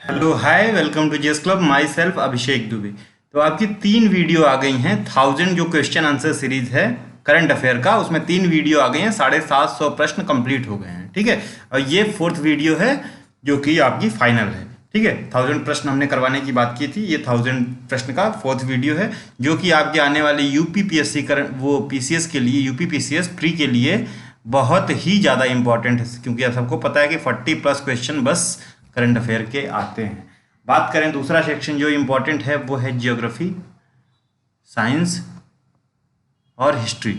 Hello hi, welcome to जेस club. My self अभिषेक दुबे। तो आपकी 3 वीडियो आ गई हैं। 1000 जो क्वेश्चन आंसर सीरीज है करंट अफेयर का, उसमें 3 वीडियो आ गई हैं। 750 प्रश्न कंप्लीट हो गए हैं। ठीक है, और ये 4th वीडियो है जो कि आपकी फाइनल है। ठीक है, 1000 प्रश्न हमने करवाने की बात की थी। ये 1000 प्रश्न का 4th वीडियो है जो कि आपके आने वाले यूपीपीएससी करंट वो पीसीएस के लिए, यूपीपीसीएस प्री के लिए बहुत ही ज़्यादा इंपॉर्टेंट है, क्योंकि आप सबको पता है कि 40+ क्वेश्चन बस करंट अफेयर के आते हैं। बात करें दूसरा सेक्शन जो इम्पोर्टेंट है, वो है जियोग्राफी, साइंस और हिस्ट्री।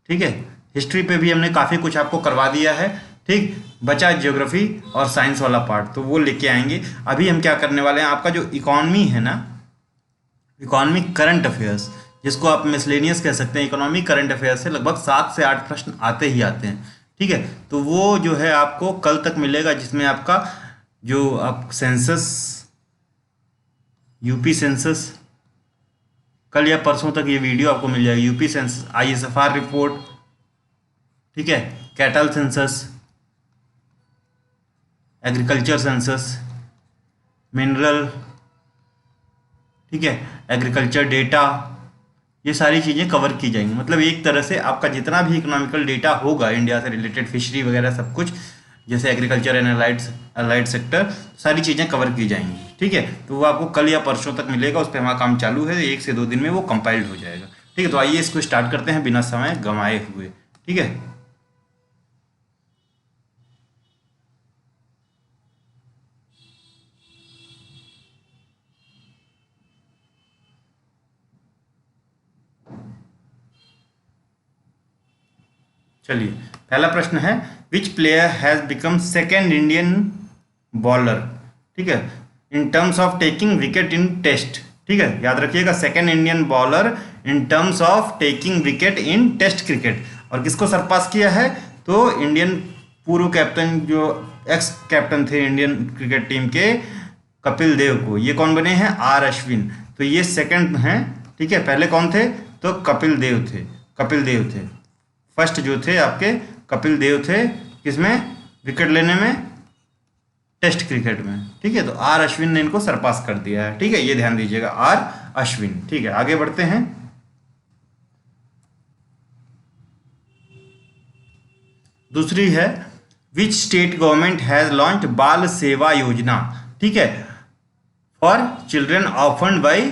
ठीक है, हिस्ट्री पे भी हमने काफ़ी कुछ आपको करवा दिया है। ठीक, बचा जियोग्राफी और साइंस वाला पार्ट, तो वो लेके आएंगे। अभी हम क्या करने वाले हैं, आपका जो इकॉनमी है ना, इकॉनमी करंट अफेयर्स, जिसको आप मिसलेनियस कह सकते हैं, इकोनॉमी करंट अफेयर्स से लगभग 7 से 8 प्रश्न आते ही आते हैं। ठीक है, तो वो जो है आपको कल तक मिलेगा, जिसमें आपका जो आप सेंसस, यूपी सेंसस, कल या परसों तक ये वीडियो आपको मिल जाएगी। यूपी सेंसस, आईएसएफआर रिपोर्ट, ठीक है, cattle census, agriculture census, mineral, ठीक है, एग्रीकल्चर डेटा, ये सारी चीज़ें कवर की जाएंगी। मतलब एक तरह से आपका जितना भी इकोनॉमिकल डेटा होगा इंडिया से रिलेटेड, फिशरी वगैरह सब कुछ, जैसे एग्रीकल्चर एंड अलाइड सेक्टर, सारी चीज़ें कवर की जाएंगी। ठीक है, तो वो आपको कल या परसों तक मिलेगा। उस पर हमारा काम चालू है, 1 से 2 दिन में वो कंपाइल्ड हो जाएगा। ठीक है, तो आइए इसको स्टार्ट करते हैं बिना समय गंवाए हुए। ठीक है, चलिए, पहला प्रश्न है, which player has become second Indian bowler, ठीक है, in terms of taking wicket in test. ठीक है, याद रखिएगा, second Indian bowler in terms of taking wicket in test cricket. और किसको सरपास किया है, तो इंडियन पूर्व कैप्टन, जो एक्स कैप्टन थे इंडियन क्रिकेट टीम के, कपिल देव को। ये कौन बने हैं, आर अश्विन। तो ये सेकंड हैं। ठीक है, पहले कौन थे, तो कपिल देव थे। कपिल देव थे फर्स्ट जो थे आपके, कपिल देव थे किसमें, विकेट लेने में, टेस्ट क्रिकेट में। ठीक है, तो आर अश्विन ने इनको सरपास कर दिया है। ठीक है, ये ध्यान दीजिएगा, आर अश्विन। ठीक है, आगे बढ़ते हैं। दूसरी है, which state government has launch बाल सेवा योजना, ठीक है, फॉर चिल्ड्रन ऑफन्ड बाई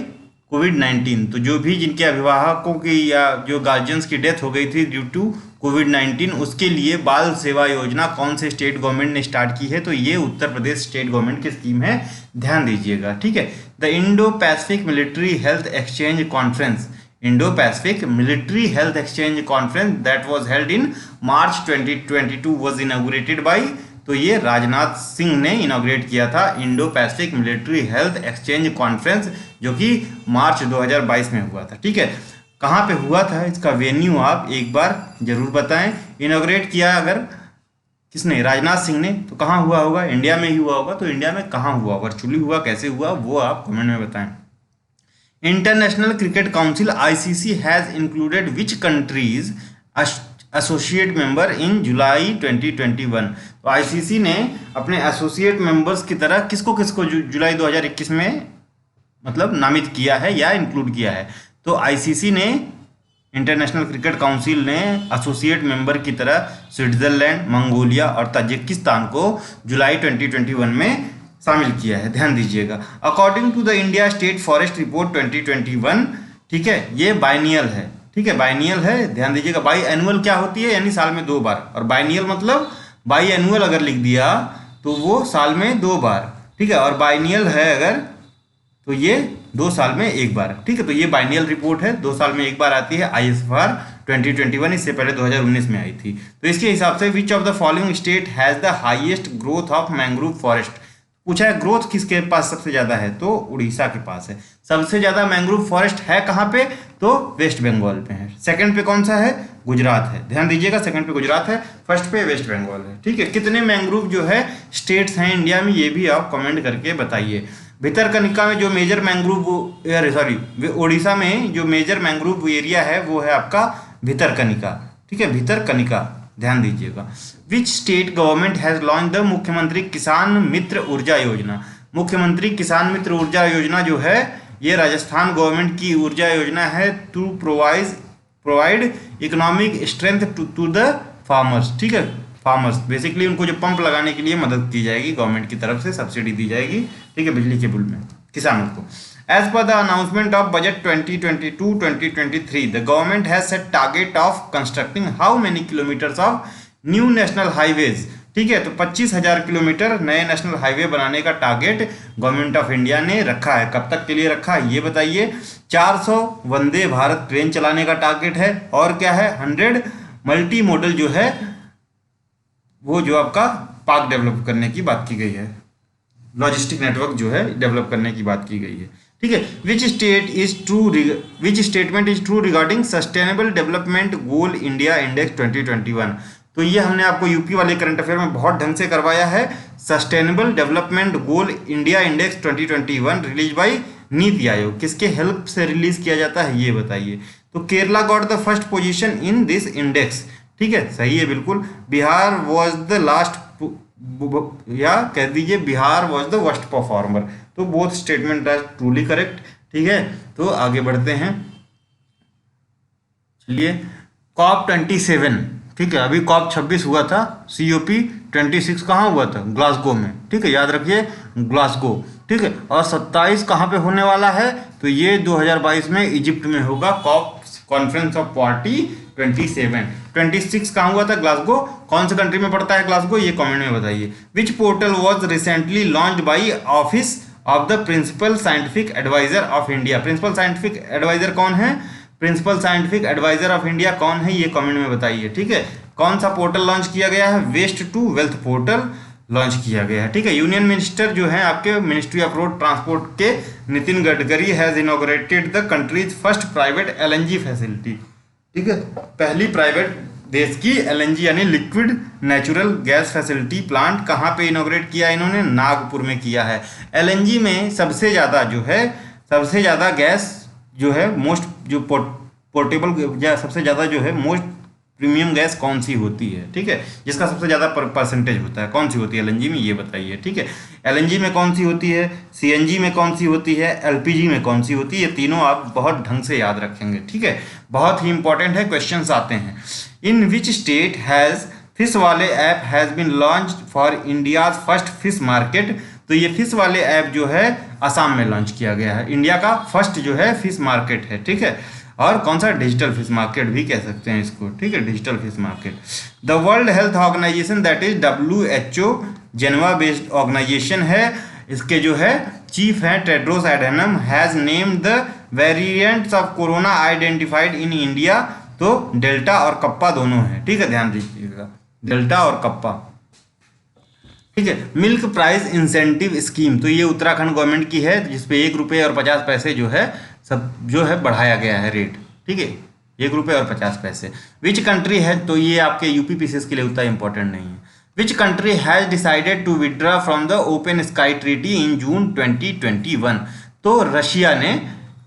कोविड-19। तो जो भी जिनके अभिभावकों की या जो गार्जियंस की डेथ हो गई थी ड्यू टू कोविड-19, उसके लिए बाल सेवा योजना कौन से स्टेट गवर्नमेंट ने स्टार्ट की है, तो ये उत्तर प्रदेश स्टेट गवर्नमेंट की स्कीम है। ध्यान दीजिएगा। ठीक है, the Indo Pacific military health exchange conference, Indo Pacific military health exchange conference that was held in March 2022 was inaugurated bye, तो ये राजनाथ सिंह ने इनॉग्रेट किया था Indo Pacific military health exchange conference, जो कि मार्च 2022 में हुआ था। ठीक है, कहाँ पे हुआ था, इसका वेन्यू आप एक बार जरूर बताएं। इनॉग्रेट किया अगर किसने, राजनाथ सिंह ने, तो कहाँ हुआ होगा, इंडिया में ही हुआ होगा। तो इंडिया में कहाँ हुआ, वर्चुअली हुआ, कैसे हुआ, वो आप कमेंट में बताएं। International Cricket Council ICC has included which countries associate member in July 2021। तो आईसीसी ने अपने एसोसिएट मेंबर्स की तरह किसको किसको जुलाई 2021 में मतलब नामित किया है या इंक्लूड किया है। तो आईसीसी ने, इंटरनेशनल क्रिकेट काउंसिल ने एसोसिएट मेंबर की तरह स्विट्जरलैंड, मंगोलिया और ताजिकिस्तान को जुलाई 2021 में शामिल किया है। ध्यान दीजिएगा, according to the India state forest report 2021। ठीक है, ये बाइनियल है। ठीक है, बाइनियल है, ध्यान दीजिएगा। बाई एनुअल क्या होती है, यानी साल में 2 बार, और बाइनियल मतलब बाई एनुअल अगर लिख दिया तो वो साल में 2 बार। ठीक है, और बाइनियल है अगर, तो ये 2 साल में 1 बार। ठीक है, तो ये बाइनियल रिपोर्ट है, 2 साल में 1 बार आती है। आईएसएफआर 2021, इससे पहले 2019 में आई थी। तो इसके हिसाब से विच of the following state has the highest growth of mangrove forest, पूछा है ग्रोथ किसके पास सबसे ज्यादा है, तो उड़ीसा के पास है। सबसे ज्यादा मैंग्रोव फॉरेस्ट है कहाँ पे, तो वेस्ट बंगाल पे है। सेकंड पे कौन सा है, गुजरात है। ध्यान दीजिएगा, सेकंड पे गुजरात है, फर्स्ट पे वेस्ट बंगाल है। ठीक है, कितने मैंग्रोव जो है स्टेट्स हैं इंडिया में, ये भी आप कमेंट करके बताइए। भितरकनिका में जो मेजर मैंग्रोव, सॉरी, उड़ीसा में जो मेजर मैंग्रोव एरिया है वो है आपका भितरकनिका। ठीक है, भितरकनिका, ध्यान दीजिएगा। विच state government has launch the मुख्यमंत्री किसान मित्र ऊर्जा योजना। मुख्यमंत्री किसान मित्र ऊर्जा योजना जो है ये राजस्थान गवर्नमेंट की ऊर्जा योजना है to provide economic strength to the farmers. ठीक है, फार्मर्स बेसिकली उनको जो पंप लगाने के लिए मदद की जाएगी, गवर्नमेंट की तरफ से सब्सिडी दी जाएगी, ठीक है, बिजली के बिल में किसानों को। As per the announcement of budget 2022-2023 the government has set target of constructing how many kilometres of new national highways. ठीक है, तो 25,000 किलोमीटर नए नेशनल हाईवे बनाने का टारगेट गवर्नमेंट ऑफ इंडिया ने रखा है। कब तक के लिए रखा है ये बताइए। 400 वंदे भारत ट्रेन चलाने का टारगेट है, और क्या है 100 मल्टी मॉडल जो है वो जो आपका पार्क डेवलप करने की बात की गई है, लॉजिस्टिक नेटवर्क जो है डेवलप करने की बात की गई है। ठीक है, which statement is true regarding sustainable development goal India index 2021। तो ये हमने आपको यूपी वाले करंट अफेयर में बहुत ढंग से करवाया है। Sustainable development goal India index 2021 release by NITI Aayog, किसके हेल्प से रिलीज किया जाता है ये बताइए। तो Kerala got the first position in this index. ठीक है, सही है बिल्कुल। बिहार वॉज द लास्ट, या कह दीजिए Bihar was the worst performer. तो both statement are truly correct. ठीक है, तो आगे बढ़ते हैं। चलिए, COP 27, ठीक है, अभी COP 26 हुआ था, COP 26 कहाँ हुआ था? ग्लासगो में। ठीक है, याद रखिए ग्लासगो। ठीक है, और 27 कहाँ पे होने वाला है? तो ये 2022 में इजिप्ट में होगा, COP कॉन्फ्रेंस ऑफ पार्टी 27। 26 कहाँ हुआ था? ग्लासगो। कौन से कंट्री में पड़ता है ग्लासगो? ये कमेंट में बताइए। Which portal was recently launched by office of the principal scientific adviser of India. Principal scientific adviser कौन है? Principal scientific adviser of India कौन है ये कमेंट में बताइए। ठीक है, कौन सा पोर्टल लॉन्च किया गया है? Waste to wealth portal launch किया गया है। ठीक है, यूनियन मिनिस्टर जो है आपके मिनिस्ट्री ऑफ रोड ट्रांसपोर्ट के Nitin Gadkari has inaugurated the country's first private LNG facility. ठीक है, पहली प्राइवेट देश की LNG यानी liquid natural gas facility plant कहाँ पे इनॉग्रेट किया इन्होंने? नागपुर में किया है। LNG में सबसे ज़्यादा गैस जो है मोस्ट जो पोर्टेबल या सबसे ज़्यादा जो है मोस्ट प्रीमियम गैस कौन सी होती है? ठीक है, जिसका सबसे ज़्यादा परसेंटेज होता है, कौन सी होती है LNG में ये बताइए। ठीक है, LNG में कौन सी होती है, CNG में कौन सी होती है, LPG में कौन सी होती है? ये तीनों आप बहुत ढंग से याद रखेंगे। ठीक है, बहुत ही इंपॉर्टेंट है, क्वेश्चंस आते हैं। In which state has fish वाले app has been launch for India's first fish market. तो ये फिश वाले ऐप जो है असम में लॉन्च किया गया है, इंडिया का फर्स्ट जो है फिश मार्केट है। ठीक है, और कौन सा? डिजिटल फिश मार्केट भी कह सकते हैं इसको। ठीक है, digital fish market. The World Health Organization that is WHO Geneva based organisation है, इसके जो है चीफ हैं Tedros Adhanom has named the variants of corona identified in India. तो डेल्टा और कप्पा दोनों है। ठीक है, ध्यान दीजिएगा, डेल्टा और कप्पा। ठीक है, मिल्क प्राइस इंसेंटिव स्कीम, तो ये उत्तराखंड गवर्नमेंट की है, जिसपे 1 रुपये और 50 पैसे जो है सब जो है बढ़ाया गया है रेट। ठीक है, 1 रुपये और 50 पैसे। विच कंट्री है? तो ये आपके UPPCS के लिए उतना इंपॉर्टेंट नहीं है। Which country has decided to withdraw from the open sky treaty in June 2021। तो रशिया ने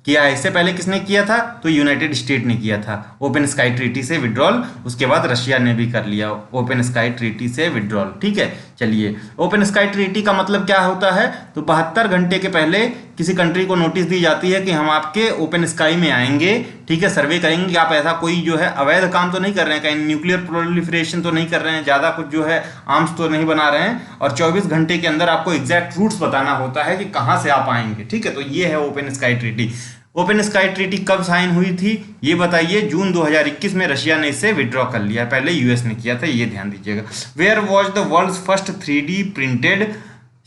किया है। इससे पहले किसने किया था? तो यूनाइटेड स्टेट ने किया था ओपन स्काई ट्रीटी से विड्रॉल, उसके बाद रशिया ने भी कर लिया ओपन स्काई ट्रीटी से विड्रॉल। ठीक है, चलिए, ओपन स्काई ट्रीटी का मतलब क्या होता है? तो 72 घंटे के पहले किसी कंट्री को नोटिस दी जाती है कि हम आपके ओपन स्काई में आएंगे, ठीक है, सर्वे करेंगे कि आप ऐसा कोई जो है अवैध काम तो नहीं कर रहे हैं, कहीं न्यूक्लियर प्रोलिफरेशन तो नहीं कर रहे हैं, ज़्यादा कुछ जो है आर्म्स तो नहीं बना रहे हैं, और 24 घंटे के अंदर आपको एग्जैक्ट रूट्स बताना होता है कि कहाँ से आप आएंगे। ठीक है, तो ये है open sky treaty. Open sky treaty कब साइन हुई थी ये बताइए? जून 2021 में रशिया ने इसे विड्रॉ कर लिया, पहले US ने किया था, ये ध्यान दीजिएगा। Where was the world's first 3D printed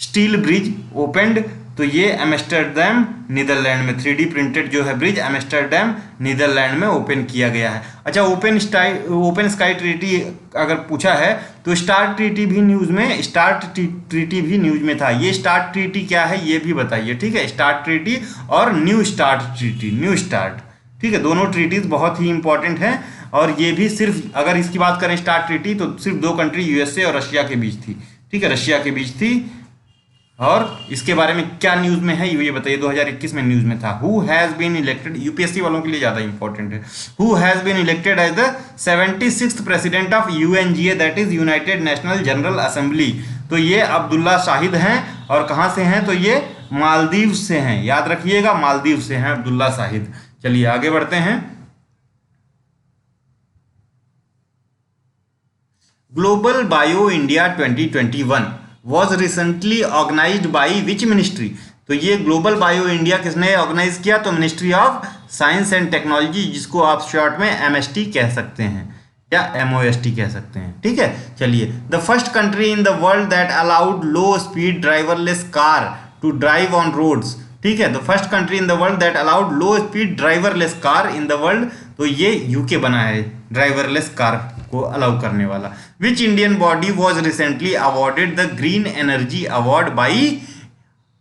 steel bridge opened? तो ये एम्स्टर्डम नीदरलैंड में 3D प्रिंटेड जो है ब्रिज एम्स्टर्डम नीदरलैंड में ओपन किया गया है। अच्छा, ओपन स्काई ट्रीटी अगर पूछा है तो स्टार्ट ट्रीटी भी न्यूज में था। ये स्टार्ट ट्रीटी क्या है ये भी बताइए। ठीक है, स्टार्ट ट्रीटी और new start treaty, new start. ठीक है, दोनों ट्रीटीज बहुत ही इंपॉर्टेंट हैं, और ये भी सिर्फ अगर इसकी बात करें स्टार्ट ट्रीटी तो सिर्फ 2 कंट्री USA और रशिया के बीच थी। ठीक है, रशिया के बीच थी। और इसके बारे में क्या न्यूज़ में है ये बताइए? 2021 में न्यूज़ में था। Who has been elected, UPSC वालों के लिए ज़्यादा इंपॉर्टेंट है। Who has been elected as the 76th president of UNGA that is united national general assembly. तो ये अब्दुल्ला शाहिद हैं, और कहाँ से हैं, तो ये मालदीव से हैं, याद रखिएगा मालदीव से हैं अब्दुल्ला शाहिद। चलिए आगे बढ़ते हैं। Global bio India 2021 was recently organised by which ministry? तो ये ग्लोबल बायो इंडिया किसने ऑर्गेनाइज किया? तो ministry of science and technology, जिसको आप शॉर्ट में एमएसटी कह सकते हैं या एमओएसटी कह सकते हैं, ठीक है। चलिए, the first country in the world that allowed low speed driverless car to drive on roads, ठीक है। The first country in the world that allowed low speed driverless car in the world, तो ये UK बना है driverless car को allow करने वाला। Which Indian body was recently awarded the green energy award by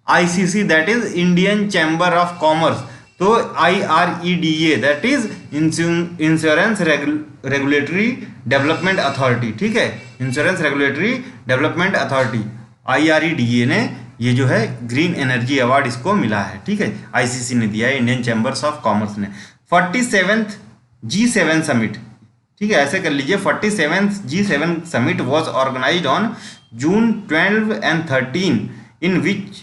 ICC, that is Indian chamber of commerce. तो IREDA that is insurance regulatory development authority, ठीक है, insurance regulatory development authority IREDA ने ये जो है green energy award इसको मिला है, ठीक है, आईसीसी ने दिया है, इंडियन चैम्बर्स ऑफ कॉमर्स ने। 47th G7 समिट, ठीक है, ऐसे कर लीजिए, 47th G7 summit was organised on June 12 and 13 in which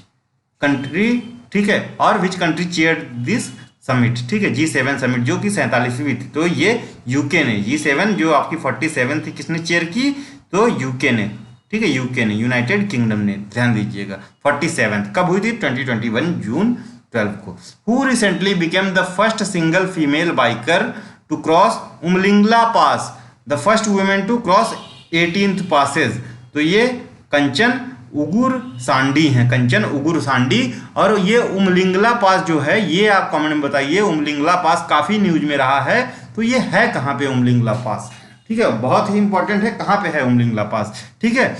country, ठीक है, और which country chair this summit, ठीक है, G7 समिट जो कि 47वीं थी, तो ये यूके ने, G7 जो आपकी 47 थी किसने चेयर की? तो यूके ने, ठीक है, यूके ने, यूनाइटेड किंगडम ने, ध्यान दीजिएगा। 47 कब हुई थी? 2021 जून 12 को। Who recently became the first single female biker to cross Umlingla pass, the first women to cross 18th passes, तो ये कंचन उगुर सांडी हैं, कंचन उगुर सांडी। और ये उमलिंगला पास जो है, ये आप कमेंट में बताइए, उमलिंगला पास काफ़ी न्यूज में रहा है, तो ये है कहाँ पे उमलिंगला पास, ठीक है, बहुत ही इंपॉर्टेंट है, कहाँ पे है उमलिंगला पास, ठीक है।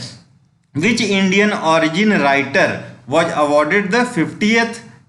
Which Indian origin writer was awarded the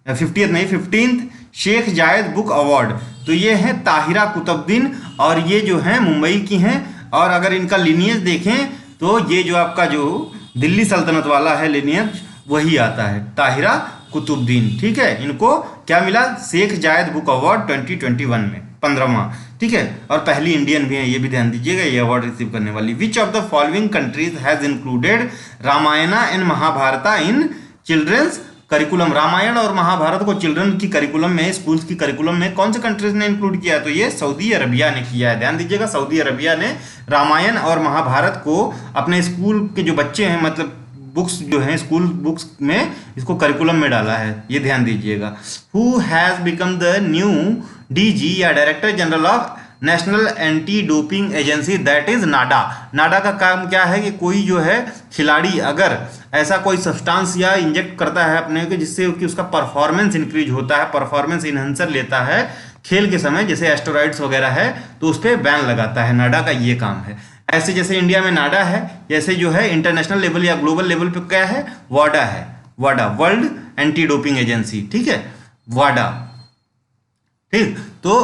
15th Sheikh Zayed book award, तो ये है ताहिरा कुतुबुद्दीन, और ये जो है मुंबई की हैं, और अगर इनका लिनियज देखें तो ये जो आपका जो दिल्ली सल्तनत वाला है लिनियज वही आता है, ताहिरा कुतुबुद्दीन, ठीक है। इनको क्या मिला? शेख जायद बुक अवार्ड 2021 में, 15वां, ठीक है, और पहली इंडियन भी है, ये भी ध्यान दीजिएगा, ये अवार्ड रिसीव करने वाली। Which of the following countries has included Ramayana and Mahabharata in children's curriculum? Ramayana और महाभारत को चिल्ड्रन की करिकुलम में, स्कूल्स की करिकुलम में कौन से कंट्रीज ने इंक्लूड किया है? तो ये सऊदी अरबिया ने किया है, ध्यान दीजिएगा, सऊदी अरबिया ने रामायण और महाभारत को अपने स्कूल के जो बच्चे हैं, मतलब बुक्स जो हैं, स्कूल बुक्स में इसको करिकुलम में डाला है, ये ध्यान दीजिएगा। Who has become the new DG या director general of national anti doping agency, that is NADA. NADA का काम क्या है कि कोई जो है खिलाड़ी अगर ऐसा कोई सब्सटेंस या इंजेक्ट करता है अपने को जिससे कि उसका परफॉर्मेंस इंक्रीज होता है, परफॉर्मेंस इन्हेंसर लेता है खेल के समय, जैसे एस्टेरॉइड्स वगैरह है, तो उस पर बैन लगाता है, नाडा का ये काम है। ऐसे जैसे इंडिया में नाडा है, जैसे जो है इंटरनेशनल लेवल या ग्लोबल लेवल पे क्या है? वाडा है, वाडा, वर्ल्ड एंटी डोपिंग एजेंसी, ठीक है, वाडा, ठीक। तो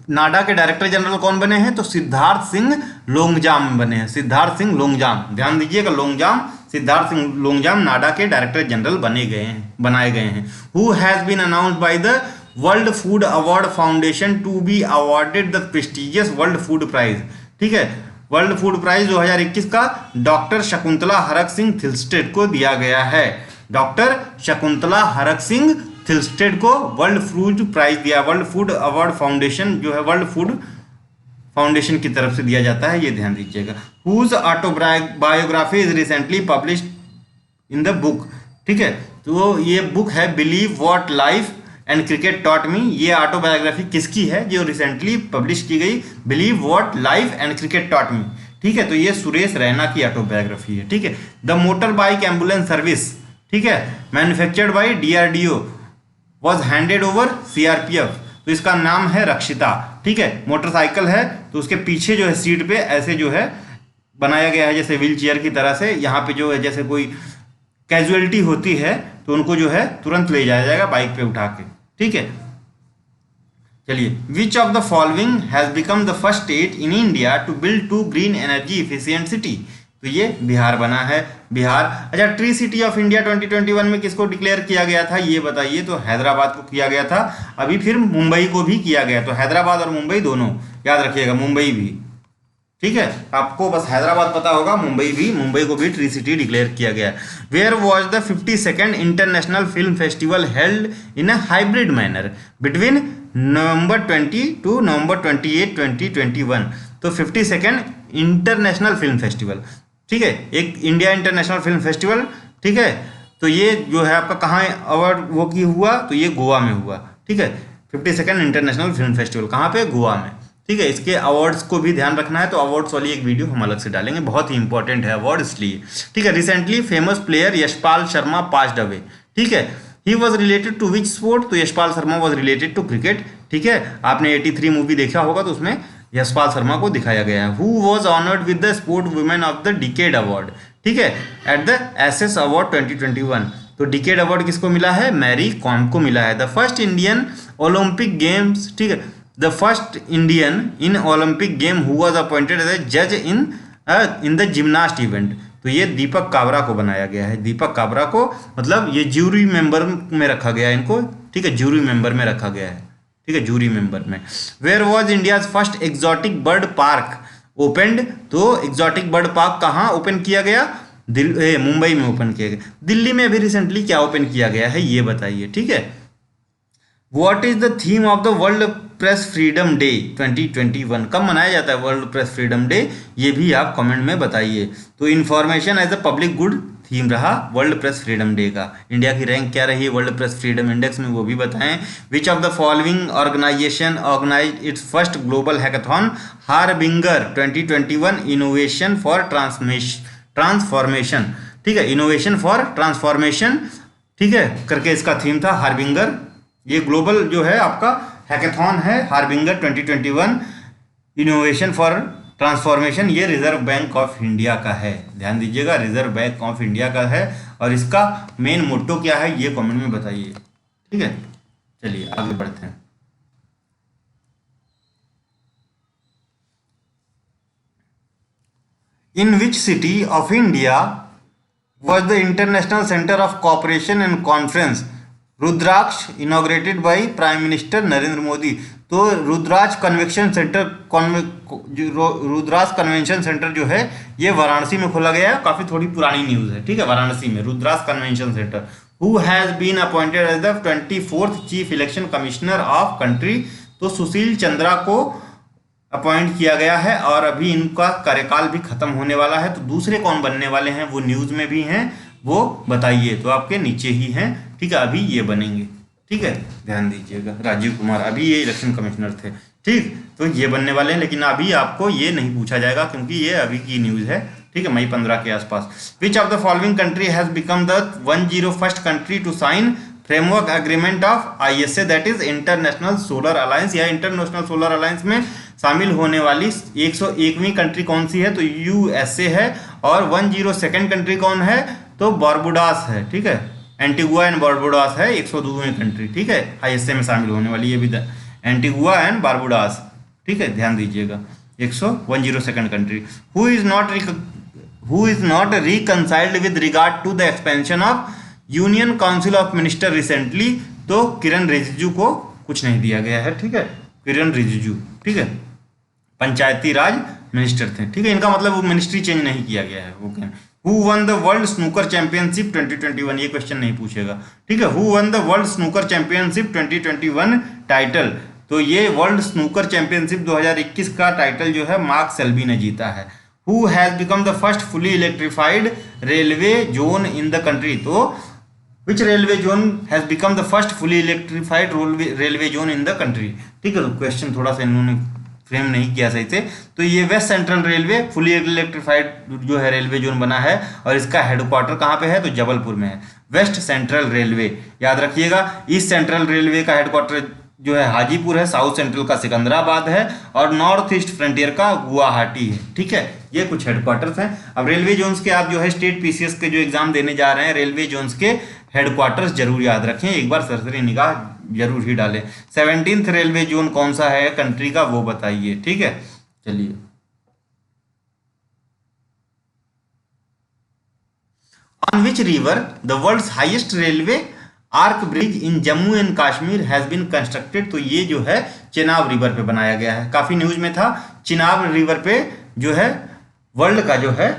नाडा के डायरेक्टर जनरल कौन बने हैं? तो सिद्धार्थ सिंह लोंगजाम बने हैं, सिद्धार्थ सिंह लोंगजाम, ध्यान दीजिएगा, लोंगजाम, सिद्धार्थ सिंह लोंगजाम नाडा के डायरेक्टर जनरल बनाए गए हैं। Who has been announced by the world food award foundation to be awarded the prestigious world food prize, ठीक है, वर्ल्ड फूड प्राइज 2021 का डॉक्टर शकुंतला हरक सिंह थिल्स्टेड को दिया गया है। डॉक्टर शकुंतला हरक सिंह थिल्स्टेड को वर्ल्ड फूड प्राइज दिया, वर्ल्ड फूड अवार्ड फाउंडेशन जो है वर्ल्ड फूड फाउंडेशन की तरफ से दिया जाता है, ये ध्यान दीजिएगा। Whose autobiography is recently published in the book, ठीक है, तो ये बुक है believe what life and cricket taught me. ये ऑटोबायोग्राफी किसकी है जो रिसेंटली पब्लिश की गई? Believe what life and cricket taught me, ठीक है, तो ये सुरेश रैना की ऑटोबायोग्राफी है, ठीक है। The motor bike ambulance service, ठीक है, manufactured by DRDO was handed over CRPF, तो इसका नाम है रक्षिता, ठीक है। मोटरसाइकिल है तो उसके पीछे जो है सीट पे ऐसे जो है बनाया गया है जैसे व्हील चेयर की तरह से, यहाँ पे जो है जैसे कोई कैजुअलिटी होती है तो उनको जो है तुरंत ले जाया जाएगा बाइक पे उठा के, ठीक है। चलिए, which of the following has become the first state in India to build 2 green energy efficient city? तो ये बिहार बना है, बिहार। अच्छा, ट्री सिटी ऑफ इंडिया 2021 में किसको डिक्लेयर किया गया था ये बताइए? तो हैदराबाद को किया गया था, अभी फिर मुंबई को भी किया गया, तो हैदराबाद और मुंबई दोनों याद रखिएगा, मुंबई भी, ठीक है, आपको बस हैदराबाद पता होगा, मुंबई को भी ट्री सिटी डिक्लेयर किया गया है। Where was the 52nd international film festival held in a hybrid manner between November 20 to November 28 2021। तो 52nd इंटरनेशनल फिल्म फेस्टिवल, ठीक है, एक इंडिया इंटरनेशनल फिल्म फेस्टिवल, ठीक है, तो ये जो है आपका कहाँ अवार्ड वो की हुआ, तो ये गोवा में हुआ, ठीक है। 52nd इंटरनेशनल फिल्म फेस्टिवल कहाँ पे, गोवा में, ठीक है। इसके अवार्ड्स को भी ध्यान रखना है, तो अवार्ड्स वाली एक वीडियो हम अलग से डालेंगे, बहुत ही इंपॉर्टेंट है अवार्ड इसलिए, ठीक है। Recently famous player Yashpal Sharma passed away, ठीक है। He was related to which sport, तो Yashpal Sharma was related to cricket, ठीक है। आपने 83 मूवी देखा होगा तो उसमें यशपाल शर्मा को दिखाया गया है। Who was honoured with the sport women of the decade award, ठीक है, एट द एसएस अवार्ड 2021। तो डिकेड अवार्ड किसको मिला है, मैरी कॉम को मिला है। The first Indian Olympic games, ठीक है, the first Indian in Olympic game who was appointed as a जज इन द जिम्नास्ट इवेंट, तो ये दीपक काबरा को बनाया गया है। दीपक काबरा को मतलब ये ज्यूरी मेंबर में रखा गया है इनको, ठीक है, ज्यूरी मेंबर में रखा गया है, ठीक है, जूरी मेंबर में। Where was India's first exotic bird park opened, तो एग्जॉटिक बर्ड पार्क कहाँ ओपन किया गया, मुंबई में ओपन किया गया। दिल्ली में अभी रिसेंटली क्या ओपन किया गया है ये बताइए, ठीक है। What is the theme of the world press freedom day 2021, कब मनाया जाता है वर्ल्ड प्रेस फ्रीडम डे, ये भी आप कमेंट में बताइए। तो information as a public good theme रहा वर्ल्ड प्रेस फ्रीडम डे का। इंडिया की रैंक क्या रही है वर्ल्ड प्रेस फ्रीडम इंडेक्स में, वो भी बताएं। Which of the following organisation organise its first global hackathon, harbinger 2021 innovation for transformation, ठीक है, इनोवेशन फॉर ट्रांसफॉर्मेशन, ठीक है, करके इसका थीम था हार्बिंगर। ये ग्लोबल जो है आपका हैकाथॉन है हार्बिंगर 2021 इनोवेशन फॉर ट्रांसफॉर्मेशन, ये रिजर्व बैंक ऑफ इंडिया का है, ध्यान दीजिएगा, रिजर्व बैंक ऑफ इंडिया का है। और इसका मेन मोटो क्या है ये कमेंट में बताइए, ठीक है। चलिए आगे बढ़ते हैं। In which city of India was the international centre of cooperation and conference Rudraksh inaugurated by prime minister Narendra Modi. तो Rudraksh convention centre Rudraksh convention centre जो है ये वाराणसी में खोला गया है, काफी थोड़ी पुरानी न्यूज है, ठीक है, वाराणसी में Rudraksh convention centre. Who has been appointed as the 24th chief election commissioner of country, तो सुशील चंद्रा को अपॉइंट किया गया है और अभी इनका कार्यकाल भी खत्म होने वाला है। तो दूसरे कौन बनने वाले हैं वो न्यूज में भी हैं, वो बताइए, तो आपके नीचे ही हैं, ठीक है, अभी ये बनेंगे, ठीक है, ध्यान दीजिएगा। राजीव कुमार अभी ये इलेक्शन कमिश्नर थे, ठीक, तो ये बनने वाले हैं, लेकिन अभी आपको ये नहीं पूछा जाएगा क्योंकि ये अभी की न्यूज है, ठीक है, मई 15 के आसपास। Which of the following country has become the 101st country to sign framework agreement of ISA, that is international solar alliance, या इंटरनेशनल सोलर अलायंस में शामिल होने वाली 101वीं कंट्री कौन सी है, तो USA है। और 102nd कंट्री कौन है, तो बारबुडास है, ठीक है, एंटीगुआ एंड बारबुडास है 102वीं कंट्री, ठीक है, ISA में शामिल होने वाली ये भी एंटीगुआ एंड बारबुडास, ठीक है, ध्यान दीजिएगा। 102nd country. Who is not reconciled with regard to the expansion of union council of minister recently, तो किरण रिजिजू को कुछ नहीं दिया गया है, ठीक है, किरण रिजिजू, ठीक है, पंचायती राज मिनिस्टर थे, ठीक है, इनका मतलब वो मिनिस्ट्री चेंज नहीं किया गया है। Okay, who one the world snooker championship 2021, ये क्वेश्चन नहीं पूछेगा, ठीक है, who one the world snooker championship 2021 title, तो ये वर्ल्ड स्नूकर चैंपियनशिप 2021 का टाइटल जो है मार्क सेल्बी ने जीता है। Who has become the first fully electrified railway zone in the country, तो which railway zone has become the first fully electrified railway zone in the country, ठीक है। तो क्वेश्चन थोड़ा सा इन्होंने फ्रेम नहीं किया सही से, तो ये west central railway fully electrified जो है रेलवे जोन बना है, और इसका हेडक्वार्टर कहाँ पे है, तो जबलपुर में है। वेस्ट सेंट्रल रेलवे याद रखिएगा। ईस्ट सेंट्रल रेलवे का हेडक्वार्टर जो है हाजीपुर है, साउथ सेंट्रल का सिकंदराबाद है, और नॉर्थ ईस्ट फ्रंटियर का गुवाहाटी है, ठीक है, ये कुछ हेडक्वार्टर्स हैं। अब रेलवे जोन्स के आप जो है स्टेट PCS के जो एग्जाम देने जा रहे हैं, रेलवे जोन्स के हेडक्वार्टर्स जरूर याद रखें, एक बार सरसरी निगाह जरूर ही डालें। 17th रेलवे जोन कौन सा है कंट्री का वो बताइए, ठीक है। चलिए on which river the world's highest railway arch bridge in Jammu and Kashmir has been constructed, तो ये जो है चिनाब रिवर पे बनाया गया है, काफी न्यूज में था। चिनाब रिवर पे जो है वर्ल्ड का जो है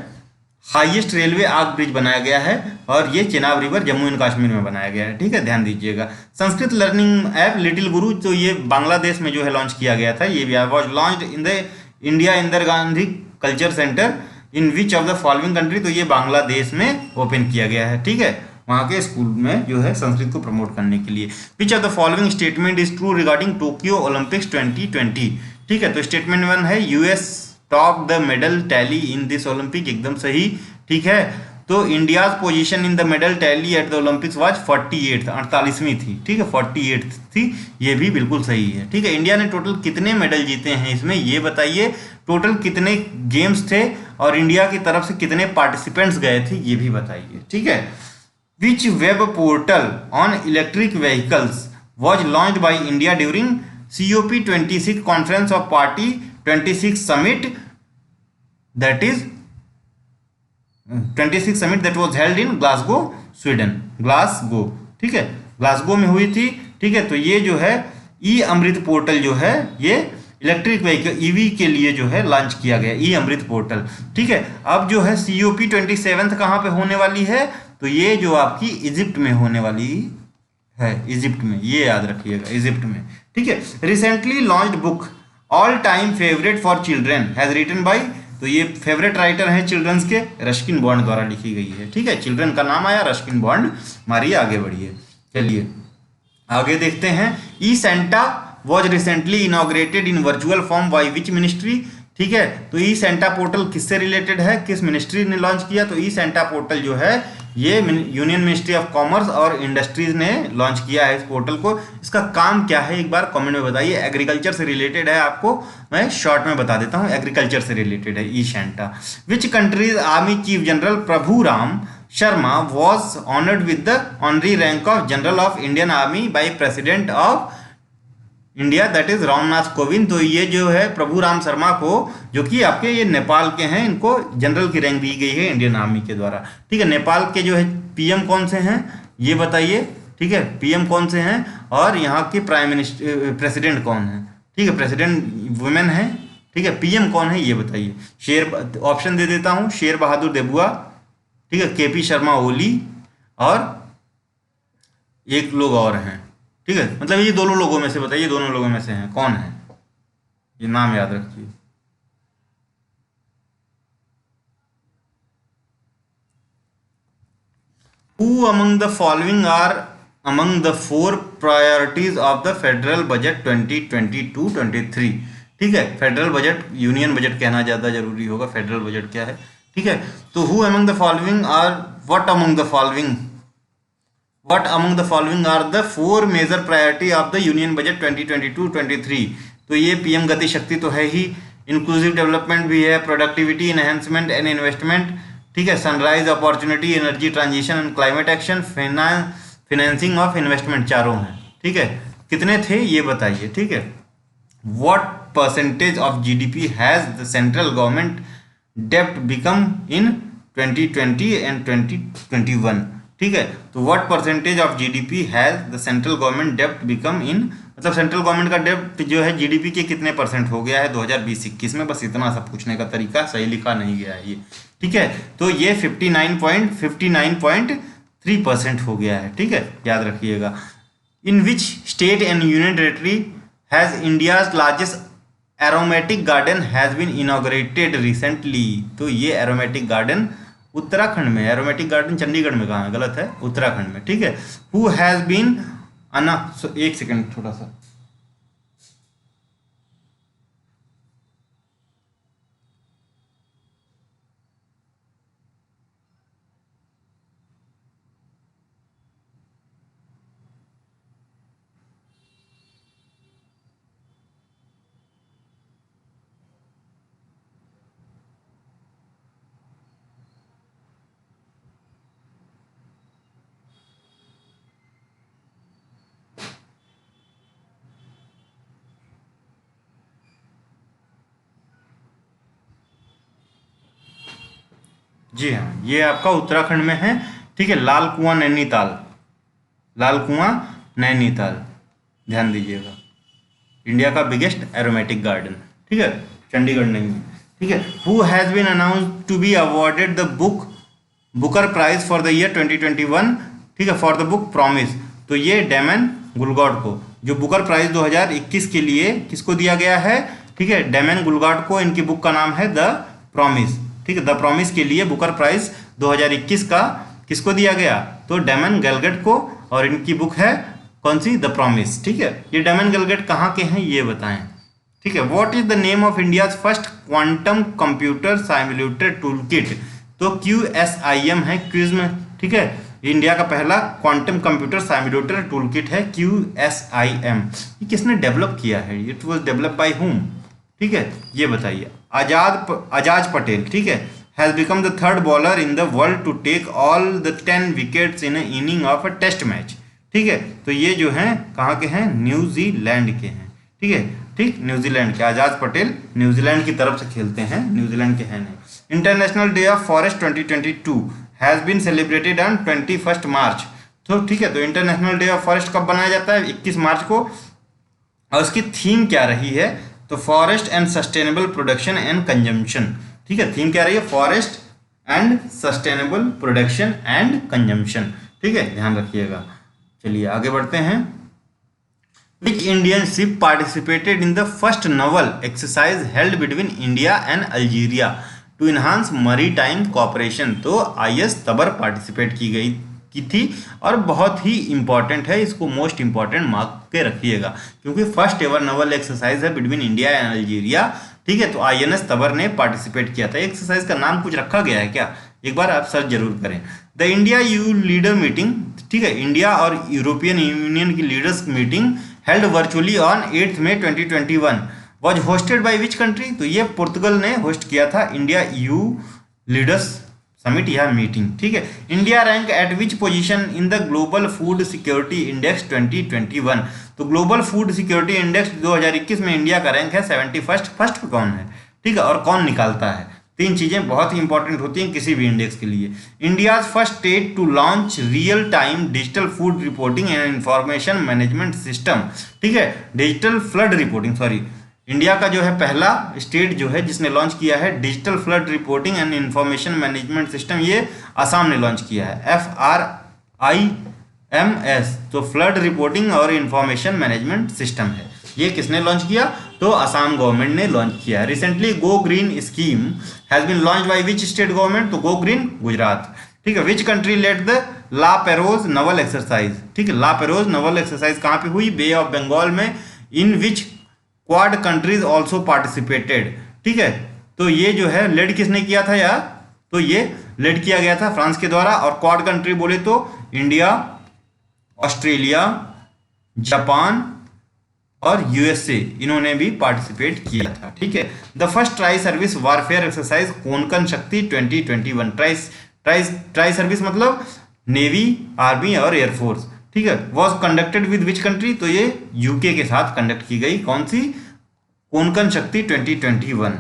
हाईएस्ट रेलवे आर्क ब्रिज बनाया गया है, और ये चेनाब रिवर जम्मू एंड कश्मीर में बनाया गया है। ठीक है, ध्यान दीजिएगा। संस्कृत लर्निंग ऐप लिटिल गुरु, तो ये बांग्लादेश में जो है लॉन्च किया गया था, ये भी was launched in the India Indira Gandhi culture centre in which of the following country, तो ये बांग्लादेश में ओपन किया गया है। ठीक है, वहाँ के स्कूल में जो है संस्कृत को प्रमोट करने के लिए। विच of the following statement is true regarding Tokyo Olympics 2020। ठीक है, तो स्टेटमेंट 1 है US top the medal tally in this Olympic, एकदम सही। ठीक है, तो India's position in the medal tally at the Olympics was 48th, 48वीं थी। ठीक है, 48th थी, ये भी बिल्कुल सही है। ठीक है, इंडिया ने टोटल कितने मेडल जीते हैं इसमें, ये बताइए। टोटल कितने गेम्स थे और इंडिया की तरफ से कितने पार्टिसिपेंट्स गए थे, ये भी बताइए। ठीक है, which web portal on electric vehicles was launch by India during COP 26 conference of party 26 summit, that is 26 summit that was held in Glasgow, Sweden. Glasgow, ठीक है, ग्लासगो में हुई थी। ठीक है, तो ये जो है ई अमृत पोर्टल जो है, ये इलेक्ट्रिक व्हीकल ईवी के लिए जो है लॉन्च किया गया, ई अमृत पोर्टल। ठीक है, अब जो है COP 27 कहाँ पे होने वाली है, तो ये जो आपकी इजिप्ट में होने वाली है, इजिप्ट में, ये याद रखिएगा, इजिप्ट में। ठीक है, recently launched book all time favourite for children has written by, तो ये फेवरेट राइटर हैं चिल्ड्रंस के, रस्किन बॉन्ड द्वारा लिखी गई है। ठीक है, चिल्ड्रन का नाम आया, रस्किन बॉन्ड। मारिए, आगे बढ़िए। चलिए आगे देखते हैं। E santa was recently inaugurated in virtual form by which ministry. ठीक है, तो ई सेंटा पोर्टल किससे रिलेटेड है, किस मिनिस्ट्री ने लॉन्च किया, तो ई सेंटा पोर्टल जो है ये यूनियन मिनिस्ट्री ऑफ कॉमर्स और इंडस्ट्रीज ने लॉन्च किया है इस पोर्टल को। इसका काम क्या है एक बार कमेंट में बताइए। एग्रीकल्चर से रिलेटेड है, आपको मैं शॉर्ट में बता देता हूँ, एग्रीकल्चर से रिलेटेड है e santa. Which countries army chief general Prabhu Ram Sharma was honoured with the honorary rank of general of Indian army by president of India, that is Ramnath Kovind. तो ये जो है प्रभु राम शर्मा को, जो कि आपके ये नेपाल के हैं, इनको जनरल की रैंक दी गई है इंडियन आर्मी के द्वारा। ठीक है, नेपाल के जो है PM कौन से हैं ये बताइए। ठीक है, PM कौन से हैं, और यहाँ के प्राइम मिनिस्टर प्रेसिडेंट कौन है। ठीक है, प्रेसिडेंट वुमेन है। ठीक है, PM कौन है ये बताइए। ऑप्शन दे देता हूँ, शेर बहादुर देबुआ, ठीक है, KP शर्मा ओली, और एक लोग और हैं। ठीक है, मतलब ये दोनों लोगों में से बताइए, दोनों लोगों में से हैं कौन है, ये नाम याद रखिए। Who among the following are among the 4 priorities of the federal budget 2022-23। ठीक है, फेडरल बजट, यूनियन बजट कहना ज़्यादा जरूरी होगा, फेडरल बजट क्या है। ठीक है, तो who among the following are, what among the following are the 4 major priority of the union budget 2022-23। तो ये PM गति शक्ति तो है ही, इंक्लूसिव डेवलपमेंट भी है, प्रोडक्टिविटी एनहेंसमेंट एंड इन्वेस्टमेंट, ठीक है, sunrise opportunity, energy transition and climate action, financing of investment, चारों हैं। ठीक है, कितने थे ये बताइए। ठीक है, what percentage of GDP has the central government डेब्ट बिकम इन 2020 एंड 2021। ठीक है, तो what percentage of GDP has the central government डेब्ट बिकम इन, मतलब सेंट्रल गवर्नमेंट का डेब्ट जो है GDP के कितने % हो गया है 2020-21 में। बस इतना सा पूछने का तरीका, सही लिखा नहीं गया है ये। ठीक है, तो ये 59.3% हो गया है। ठीक है, याद रखिएगा। In which state and union territory has India's largest aromatic garden has been inaugurated recently. तो ये एरोमेटिक गार्डन उत्तराखंड में, एरोमेटिक गार्डन चंडीगढ़ में कहाँ है, गलत है, उत्तराखंड में। ठीक है, हु हैज बीन एक सेकेंड थोड़ा सा, जी हाँ, ये आपका उत्तराखंड में है। ठीक है, लाल कुआं नैनीताल, लाल कुआं नैनीताल, ध्यान दीजिएगा। इंडिया का बिगेस्ट एरोमेटिक गार्डन। ठीक है, चंडीगढ़ नहीं है। ठीक है। Who has been announced to be awarded the Booker prize for the year 2021, ठीक है, फॉर द बुक प्रॉमिस। तो ये डेमन गुलगॉड को जो बुकर प्राइज 2021 के लिए किसको दिया गया है, ठीक है, डेमन गुलगॉड को। इनकी बुक का नाम है द प्रॉमिस, ठीक है, द प्रॉमिस के लिए बुकर प्राइज 2021 का किसको दिया गया, तो डेमन गैलगेट को। और इनकी बुक है कौन सी, द प्रॉमिस, ठीक है। ये डेमन गैलगेट कहाँ के हैं ये बताएं, ठीक है। What is the name of India's first quantum computer simulator tool kit, तो QSIM है, क्विज में, ठीक है। इंडिया का पहला quantum computer simulator tool kit है QSIM। ये किसने डेवलप किया है, it was develop by whom, ठीक है, ये बताइए। आजाज पटेल, ठीक है, has become the third bowler in the world to take all the 10 wickets in inning of a test match, ठीक है। तो ये जो हैं कहाँ के हैं, न्यूजीलैंड के हैं, ठीक है, ठीक, न्यूजीलैंड के। आजाद पटेल न्यूजीलैंड की तरफ से खेलते हैं, न्यूजीलैंड के हैं नहीं। International day of forest 2022 has been celebrated on 21 March. तो ठीक है, तो इंटरनेशनल डे ऑफ फॉरेस्ट कब बनाया जाता है, 21 मार्च को। और उसकी थीम क्या रही है, तो forest and sustainable production and consumption, ठीक है, थीम क्या रही है, forest and sustainable production and consumption, ठीक है, ध्यान रखिएगा। चलिए आगे बढ़ते हैं। Which Indian ship participated in the first naval exercise held between India and Algeria to enhance maritime cooperation? तो IS तबर पार्टिसिपेट की थी और बहुत ही इंपॉर्टेंट है, इसको मोस्ट इंपॉर्टेंट मार्क के रखिएगा क्योंकि फर्स्ट एवर नवल एक्सरसाइज है बिटवीन इंडिया एंड अल्जीरिया, ठीक है। तो INS तबर ने पार्टिसिपेट किया था। एक्सरसाइज का नाम कुछ रखा गया है क्या, एक बार आप सर्च जरूर करें। The India EU leader meeting, ठीक है, इंडिया और यूरोपियन यूनियन की leaders meeting held virtually on 8 May 2021 was hosted by which country, तो ये पुर्तगाल ने होस्ट किया था इंडिया EU लीडर्स समिट या मीटिंग, ठीक है। India rank at which position in the global food security index 2021, तो ग्लोबल फूड सिक्योरिटी इंडेक्स 2021 में इंडिया का रैंक है 71, फर्स्ट पे कौन है, ठीक है, और कौन निकालता है। तीन चीजें बहुत ही इंपॉर्टेंट होती हैं किसी भी इंडेक्स के लिए। India first state to launch real time digital food reporting and information management system, ठीक है, digital flood reporting, sorry, India का जो है पहला स्टेट जो है जिसने लॉन्च किया है digital flood reporting and information management system, ये असम ने लॉन्च किया है, FRIMS, तो फ्लड रिपोर्टिंग और इंफॉर्मेशन मैनेजमेंट सिस्टम है। ये किसने लॉन्च किया, तो असम गवर्नमेंट ने लॉन्च किया है। Recently go green scheme has been launch by which state government, तो गो ग्रीन गुजरात, ठीक है। Which country led the La Perouse naval exercise, ठीक है, ला पेरोज नवल एक्सरसाइज कहाँ पे हुई, बे ऑफ बंगाल में। इन विच क्वाड कंट्रीज ऑल्सो पार्टिसिपेटेड, ठीक है। तो ये जो है लेड किसने किया था यार, तो ये लेड किया गया था फ्रांस के द्वारा। और क्वाड कंट्री बोले तो इंडिया, ऑस्ट्रेलिया, जापान और USA, इन्होंने भी पार्टिसिपेट किया था, ठीक है। The first tri service warfare exercise Konkan शक्ति 2021, ट्राई सर्विस मतलब नेवी, आर्मी और एयरफोर्स, ठीक है, was conducted with which country, तो ये UK के साथ कंडक्ट की गई, कौन सी, कोंकण शक्ति 2021,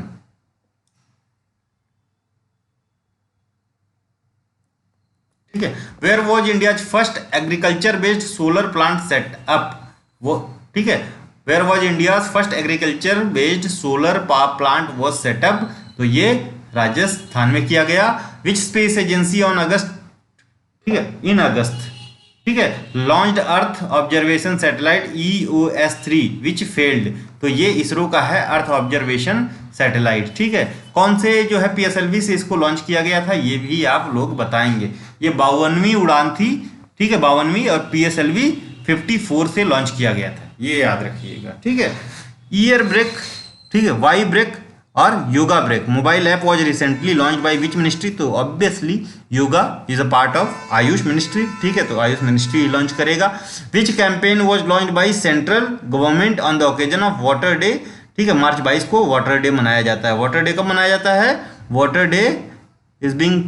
ठीक है। Where was India first agriculture based solar plant set up, वो, ठीक है, where was India first agriculture based solar power plant was set up, तो ये राजस्थान में किया गया। Which space agency on August, ठीक है, इन अगस्त, ठीक है, launched earth observation satellite EOS-3 which failed, तो ये इसरो का है अर्थ ऑब्जर्वेशन सैटेलाइट, ठीक है। कौन से जो है PSLV से इसको लॉन्च किया गया था, ये भी आप लोग बताएंगे। ये 52वीं उड़ान थी, ठीक है, 52वीं, और PSLV 54 से लॉन्च किया गया था, ये याद रखिएगा, ठीक है। ईयर ब्रेक, ठीक है, वाई ब्रेक और yoga break mobile app was recently launch by which ministry, तो obviously yoga is a part of AYUSH ministry, ठीक है, तो आयुष मिनिस्ट्री लॉन्च करेगा। Which campaign was launch by central government on the occasion of water day, ठीक है, मार्च 22 को water day मनाया जाता है। वाटर डे कब मनाया जाता है, water day is being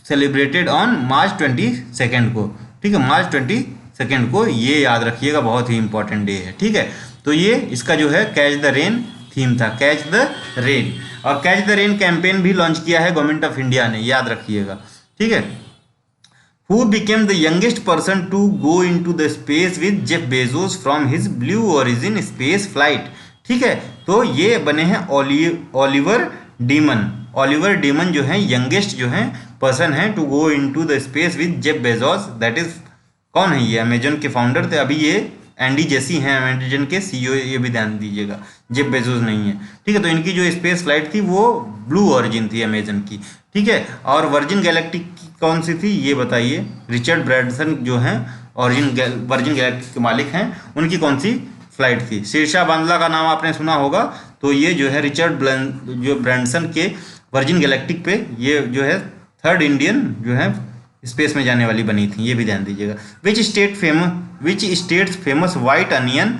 celebrated on March 22 को, ठीक है, मार्च 22 को, ये याद रखिएगा, बहुत ही इंपॉर्टेंट डे है, ठीक है। तो ये इसका जो है कैच द रेन थीम था, कैच द रेन, और कैच द रेन कैंपेन भी लॉन्च किया है गवर्नमेंट ऑफ इंडिया ने, याद रखिएगा, ठीक है। Who became the youngest person to go into the space with Jeff Bezos from his Blue Origin space flight, ठीक है, तो ये बने हैं ओलिवर डीमन, ओलिवर डीमन जो है यंगेस्ट जो है पर्सन है to go into the space with Jeff Bezos, that is कौन है ये, अमेजन के फाउंडर थे। अभी ये एंडी जेसी हैं अमेजन के सीईओ, ये भी ध्यान दीजिएगा, जेफ बेजोस नहीं है, ठीक है। तो इनकी जो स्पेस फ्लाइट थी वो ब्लू ऑरिजिन थी अमेजन की, ठीक है। और वर्जिन गैलेक्टिक की कौन सी थी ये बताइए, रिचर्ड ब्रैनसन जो हैं वर्जिन गैलेक्टिक के मालिक हैं, उनकी कौन सी फ्लाइट थी। शीर्षा बांदला का नाम आपने सुना होगा, तो ये जो है रिचर्ड ब्रैनसन के वर्जिन गैलेक्टिक पे ये जो है थर्ड इंडियन जो है स्पेस में जाने वाली बनी थी, ये भी ध्यान दीजिएगा। Which state's famous white onion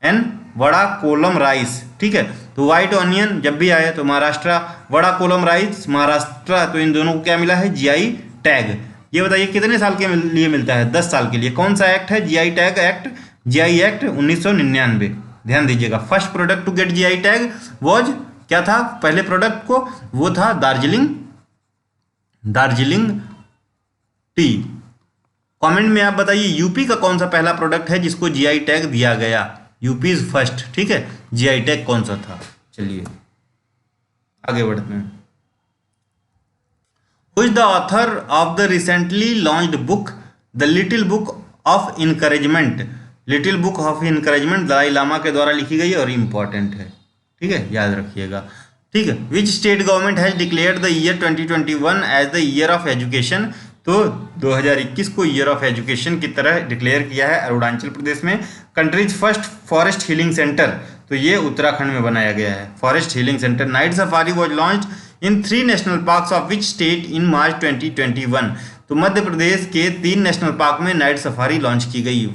and Wada Kolam rice, ठीक है। तो वाइट ऑनियन जब भी आए तो महाराष्ट्र, वड़ा कोलम राइस महाराष्ट्र, तो इन दोनों को क्या मिला है, जीआई टैग। ये बताइए कितने साल के लिए मिलता है, 10 साल के लिए। कौन सा एक्ट है, GI tag act, GI act 1999, ध्यान दीजिएगा। First product to get GI tag was, क्या था पहले प्रोडक्ट को, वो था दार्जिलिंग टी। कमेंट में आप बताइए यूपी का कौन सा पहला प्रोडक्ट है जिसको जीआई टैग दिया गया, यूपी इज फर्स्ट, ठीक है। जीआई टैग कौन सा था, चलिए आगे बढ़ते हैं। Who is the author of the recently launched book the little book of encouragement. Little book of encouragement Dalai Lama के द्वारा लिखी गई और इम्पॉर्टेंट है, ठीक है, याद रखिएगा, ठीक है। Which state government has declared the year 2021 as the year of education. तो 2021 को ईयर ऑफ एजुकेशन की तरह डिक्लेयर किया है अरुणाचल प्रदेश में। Countries first forest healing centre, तो ये उत्तराखंड में बनाया गया है forest healing centre. Night safari was launched in 3 national parks of which state in March 2021। तो मध्य प्रदेश के 3 नेशनल पार्क में नाइट सफारी लॉन्च की गई।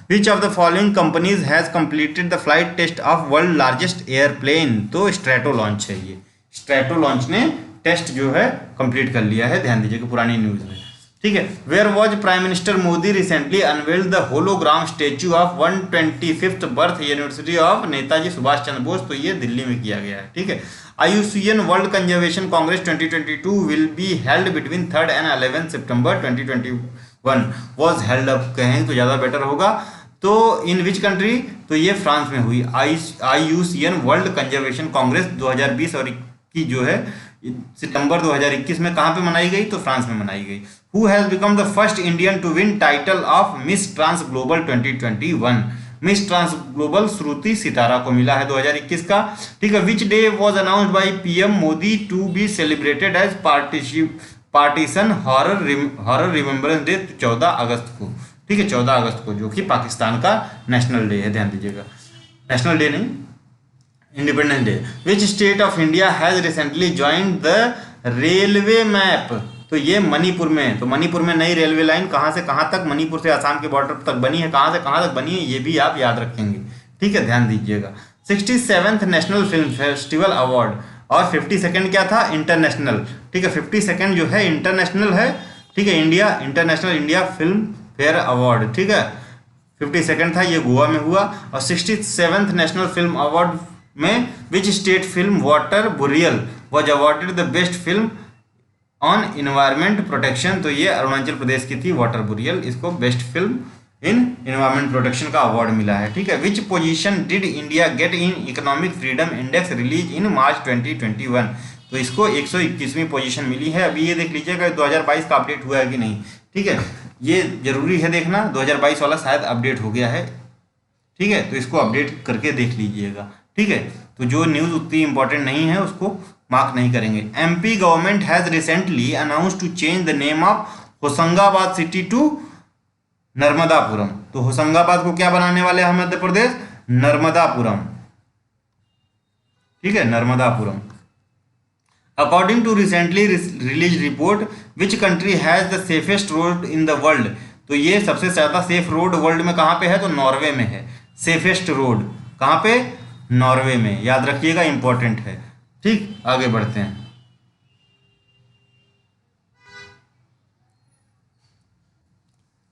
Which of the following companies has completed the flight test of world largest airplane. तो Stratolaunch है, ये strato launch ने test जो है कंप्लीट कर लिया है, ध्यान दीजिएगा पुरानी न्यूज में, ठीक है। Where was prime minister Modi recently unveiled the hologram statue of 125th birth anniversary of Netaji Subhash Chandra Bose. तो ये दिल्ली में किया गया है, ठीक है। IUCN world conservation Congress 2022 will be held between 3rd and 11th September 2021 was held up, कहें तो ज़्यादा बेटर होगा। तो इन विच कंट्री, तो ये फ्रांस में हुई। IUCN वर्ल्ड कंजर्वेशन कांग्रेस 2020 और की जो है सितंबर 2021 में कहाँ पे मनाई गई, तो फ्रांस में मनाई गई। Who has become the first Indian to win title of Miss Trans Global 2021। Miss Trans Global Shruti Sitara को मिला है 2021 का, ठीक है। Which day was announced by PM Modi to be celebrated as partition horror remembrance day, 14 अगस्त को, ठीक है, 14 अगस्त को, जो कि पाकिस्तान का नेशनल डे है, ध्यान दीजिएगा, नेशनल डे नहीं, independence day. Which state of India has recently joined the railway map. तो ये मणिपुर में, तो मणिपुर में नई रेलवे लाइन कहाँ से कहाँ तक, मणिपुर से आसाम के बॉर्डर तक बनी है, कहाँ से कहाँ तक बनी है, ये भी आप याद रखेंगे, ठीक है, ध्यान दीजिएगा। 67th national film festival award, और 52nd क्या था, इंटरनेशनल, ठीक है। 52nd जो है इंटरनेशनल है, ठीक है, India international India film fair award, ठीक है, 52nd था, ये गोवा में हुआ। और 67th नेशनल फिल्म अवार्ड में which state film water burial was awarded the best film on environment protection. तो ये अरुणाचल प्रदेश की थी वाटर बुरियल, इसको best film in environment protection का अवार्ड मिला है, ठीक है। Which position did India get in economic freedom index release in March 2021। तो इसको 121वीं पोजीशन मिली है। अभी ये देख लीजिएगा 2022 का अपडेट हुआ है कि नहीं, ठीक है, ये जरूरी है देखना, 2022 वाला शायद अपडेट हो गया है, ठीक है, तो इसको अपडेट करके देख लीजिएगा, ठीक है। तो जो न्यूज़ उतनी इंपॉर्टेंट नहीं है उसको मार्क नहीं करेंगे। MP government has recently announced to change the name of Hoshangabad city to Narmadapuram. तो होशंगाबाद को क्या बनाने वाले हैं मध्य प्रदेश, नर्मदापुरम, ठीक है, Narmadapuram. According to recently release report which country has the safest road in the world. तो ये सबसे ज़्यादा सेफ रोड वर्ल्ड में कहाँ पे है, तो नॉर्वे में है। सेफेस्ट रोड कहाँ पे, नॉर्वे में, याद रखिएगा, इंपॉर्टेंट है, ठीक। आगे बढ़ते हैं।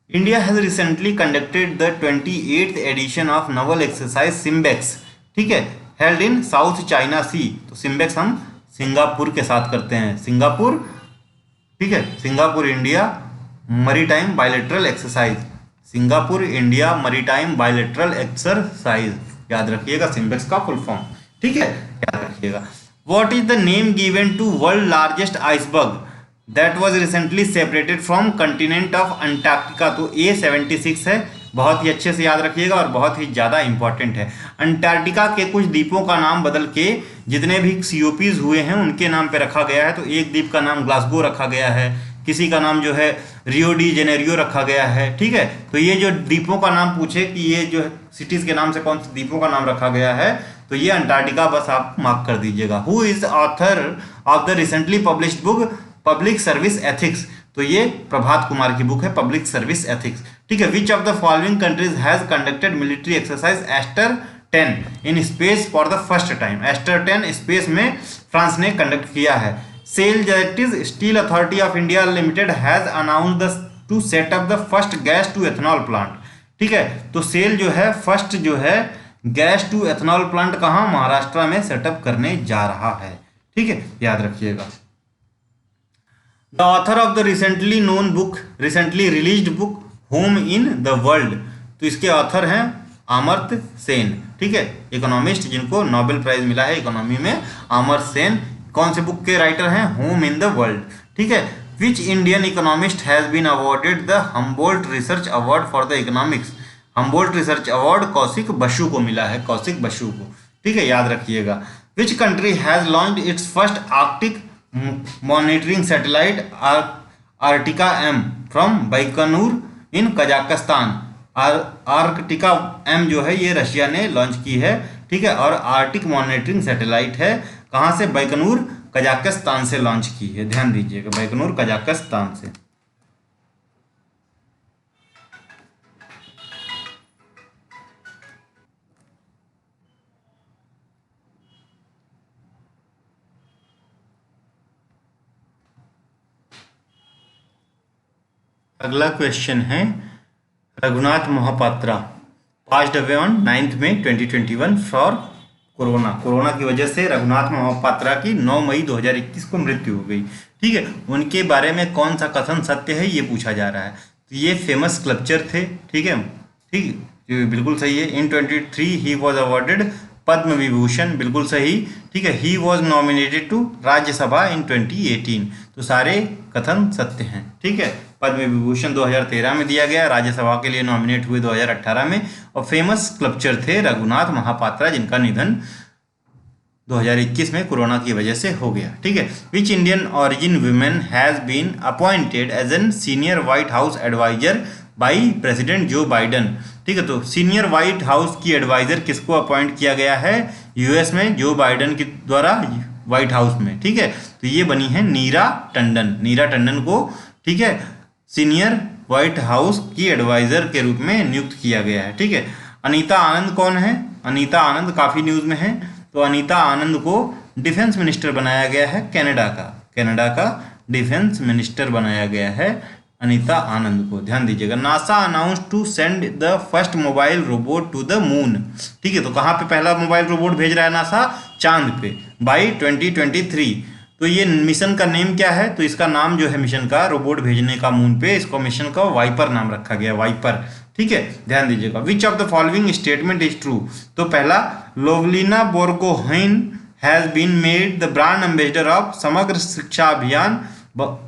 India has recently conducted the 28th edition of naval exercise SIMBEX, ठीक है, held in South China Sea. तो सिम्बेक्स हम सिंगापुर के साथ करते हैं, सिंगापुर, ठीक है, Singapore India maritime bilateral exercise, Singapore India maritime bilateral exercise, याद रखिएगा सिम्बेक्स का फुल फॉर्म, ठीक है, याद रखिएगा। What is the name given to world largest iceberg that was recently separated from continent of Antarctica? तो A76 है, बहुत ही अच्छे से याद रखिएगा और बहुत ही ज़्यादा इंपॉर्टेंट है। अंटार्कटिका के कुछ द्वीपों का नाम बदल के जितने भी COPs हुए हैं उनके नाम पे रखा गया है। तो एक द्वीप का नाम ग्लासगो रखा गया है, किसी का नाम जो है रियो डी जेनेरियो रखा गया है, ठीक है। तो ये जो द्वीपों का नाम पूछे कि ये जो सिटीज़ के नाम से कौन से द्वीपों का नाम रखा गया है, तो ये अंटार्कटिका बस आप मार्क कर दीजिएगा। Who is author of the recently published book public service ethics? तो ये प्रभात कुमार की बुक है पब्लिक सर्विस एथिक्स, ठीक है। Which of the following countries has conducted military exercise Aster 10 in space for the first time? Aster 10 space में France ने conduct किया है। SAIL that is steel authority of India limited has announced to set up the first gas to ethanol plant, ठीक है। तो cell जो है first जो है गैस टू एथनॉल प्लांट कहाँ? महाराष्ट्र में सेटअप करने जा रहा है, ठीक है, याद रखिएगा। The author of the recently known book recently released book home in the world? तो इसके ऑथर हैं अमर्त्य सेन, ठीक है, इकोनॉमिस्ट जिनको नोबेल प्राइज मिला है इकोनॉमी में, अमर्त्य सेन। कौन से बुक के राइटर हैं? होम इन द वर्ल्ड, ठीक है। Which Indian economist has been awarded the Humboldt research award for the economics? Humboldt research award Kaushik Basu को मिला है, कौशिक बसु को, ठीक है, याद रखिएगा। Which country has launched its first Arctic monitoring satellite Arktika M from Baikonur in Kazakhstan? Arktika M जो है ये रशिया ने लॉन्च की है, ठीक है, और आर्टिक मॉनिटरिंग सैटेलाइट है कहाँ से? बाइकनूर कजाकिस्तान से लॉन्च की है, ध्यान दीजिएगा, बाइकनूर कजाकिस्तान से। अगला क्वेश्चन है Raghunath Mohapatra passed away on 9 May 2021 for corona की वजह से रघुनाथ मोहपात्रा की 9 मई 2021 को मृत्यु हो गई, ठीक है। उनके बारे में कौन सा कथन सत्य है ये पूछा जा रहा है। तो ये फेमस स्कल्पचर थे, ठीक है, ठीक, बिल्कुल सही है। In 2023 he was awarded Padma Vibhushan, बिल्कुल सही, ठीक है। He was nominated to Rajya Sabha in 2018, तो सारे कथन सत्य हैं, ठीक है। पद्म विभूषण 2013 में दिया गया, राज्यसभा के लिए नॉमिनेट हुए 2018 में, और फेमस स्कल्पचर थे रघुनाथ महापात्रा जिनका निधन 2021 में कोरोना की वजह से हो गया, ठीक है। Which Indian origin women has been appointed as an senior White House advisor by President Joe Biden? ठीक है, तो सीनियर व्हाइट हाउस की एडवाइजर किसको अपॉइंट किया गया है US में? जो बाइडन के द्वारा व्हाइट हाउस में, ठीक है। तो ये बनी है नीरा टंडन, नीरा टंडन को, ठीक है, सीनियर व्हाइट हाउस की एडवाइजर के रूप में नियुक्त किया गया है, ठीक है। अनीता आनंद कौन है? अनीता आनंद काफ़ी न्यूज़ में है। तो अनीता आनंद को डिफेंस मिनिस्टर बनाया गया है कनाडा का डिफेंस मिनिस्टर बनाया गया है अनीता आनंद को, ध्यान दीजिएगा। NASA announce to send the first mobile robot to the moon, ठीक है। तो कहाँ पे पहला मोबाइल रोबोट भेज रहा है नासा? चांद पे, बाई 2023। तो ये मिशन का नेम क्या है? तो इसका नाम जो है मिशन का, रोबोट भेजने का मून पे, इसको मिशन का वाइपर नाम रखा गया, वाइपर, ठीक है, ध्यान दीजिएगा। Which of the following statement is true? तो पहला, Lovlina Borgohain has been made the brand ambassador of Samagra Shiksha अभियान,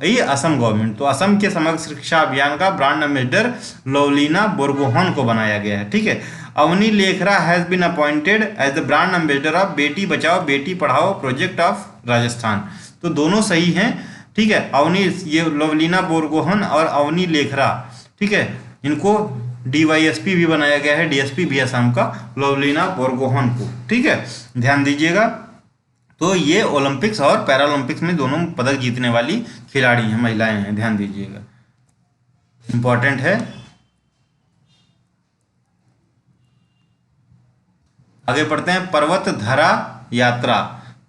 ये असम गवर्नमेंट, तो असम के समग्र शिक्षा अभियान का ब्रांड एम्बेसडर लोवलिना बोर्गोहेन को बनाया गया है, ठीक है। Avani Lekhara has been appointed as the brand ambassador of Beti Bachao Beti Padhao project of Rajasthan. तो दोनों सही हैं, ठीक है। अवनी, ये लोवलिना बोर्गोहेन और अवनी लेखरा, ठीक है, इनको DYSP भी बनाया गया है, DSP भी असम का, लोवलिना बोर्गोहेन को, ठीक है, ध्यान दीजिएगा। तो ये ओलंपिक्स और पैरालंपिक्स में दोनों पदक जीतने वाली खिलाड़ी हैं, महिलाएं हैं, ध्यान दीजिएगा, इंपॉर्टेंट है। आगे पढ़ते हैं। पर्वत धरा यात्रा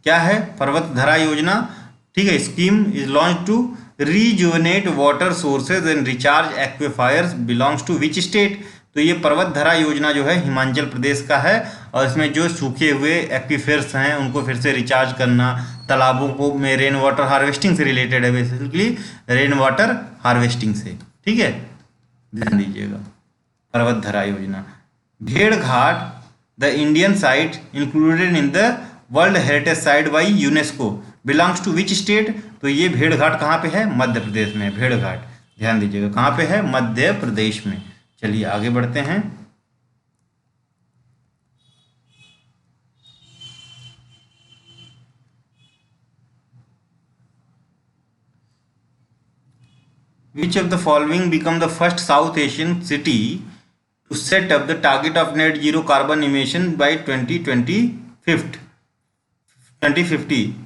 क्या है? पर्वत धरा योजना, ठीक है, scheme is launch to rejuvenate water sources and recharge aquifers belongs to which state? तो ये पर्वत धरा योजना जो है हिमाचल प्रदेश का है, और इसमें जो सूखे हुए एक्वीफर्स हैं उनको फिर से रिचार्ज करना, तालाबों को में रेन वाटर हार्वेस्टिंग से रिलेटेड है, बेसिकली रेन वाटर हार्वेस्टिंग से, ठीक है, ध्यान दीजिएगा। पर्वत धरा योजना। भेड़ घाट the Indian site included in the world heritage site by UNESCO, belongs to which state? तो ये भेड़घाट कहाँ पे है? मध्य प्रदेश में भेड़घाट, ध्यान दीजिएगा कहाँ पे है? मध्य प्रदेश में। चलिए आगे बढ़ते हैं। Which of the following become the first South Asian city to set up the target of net zero carbon emission by 2050?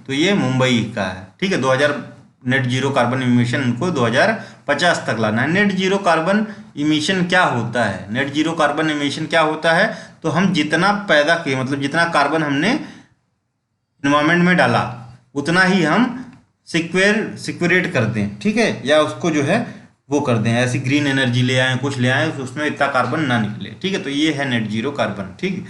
तो ये मुंबई का है, ठीक है। 2000 नेट जीरो कार्बन इमिशन को 2050 तक लाना है। नेट जीरो कार्बन इमिशन क्या होता है? नेट जीरो कार्बन इमिशन क्या होता है? तो हम जितना पैदा किए, मतलब जितना कार्बन हमने इन्वायरमेंट में डाला उतना ही हम सिक्वेरेट कर दें, ठीक है, या उसको जो है वो कर दें, ऐसी ग्रीन एनर्जी ले आए, कुछ ले आए तो उसमें इतना कार्बन ना निकले, ठीक है। तो ये है नेट जीरो कार्बन, ठीक।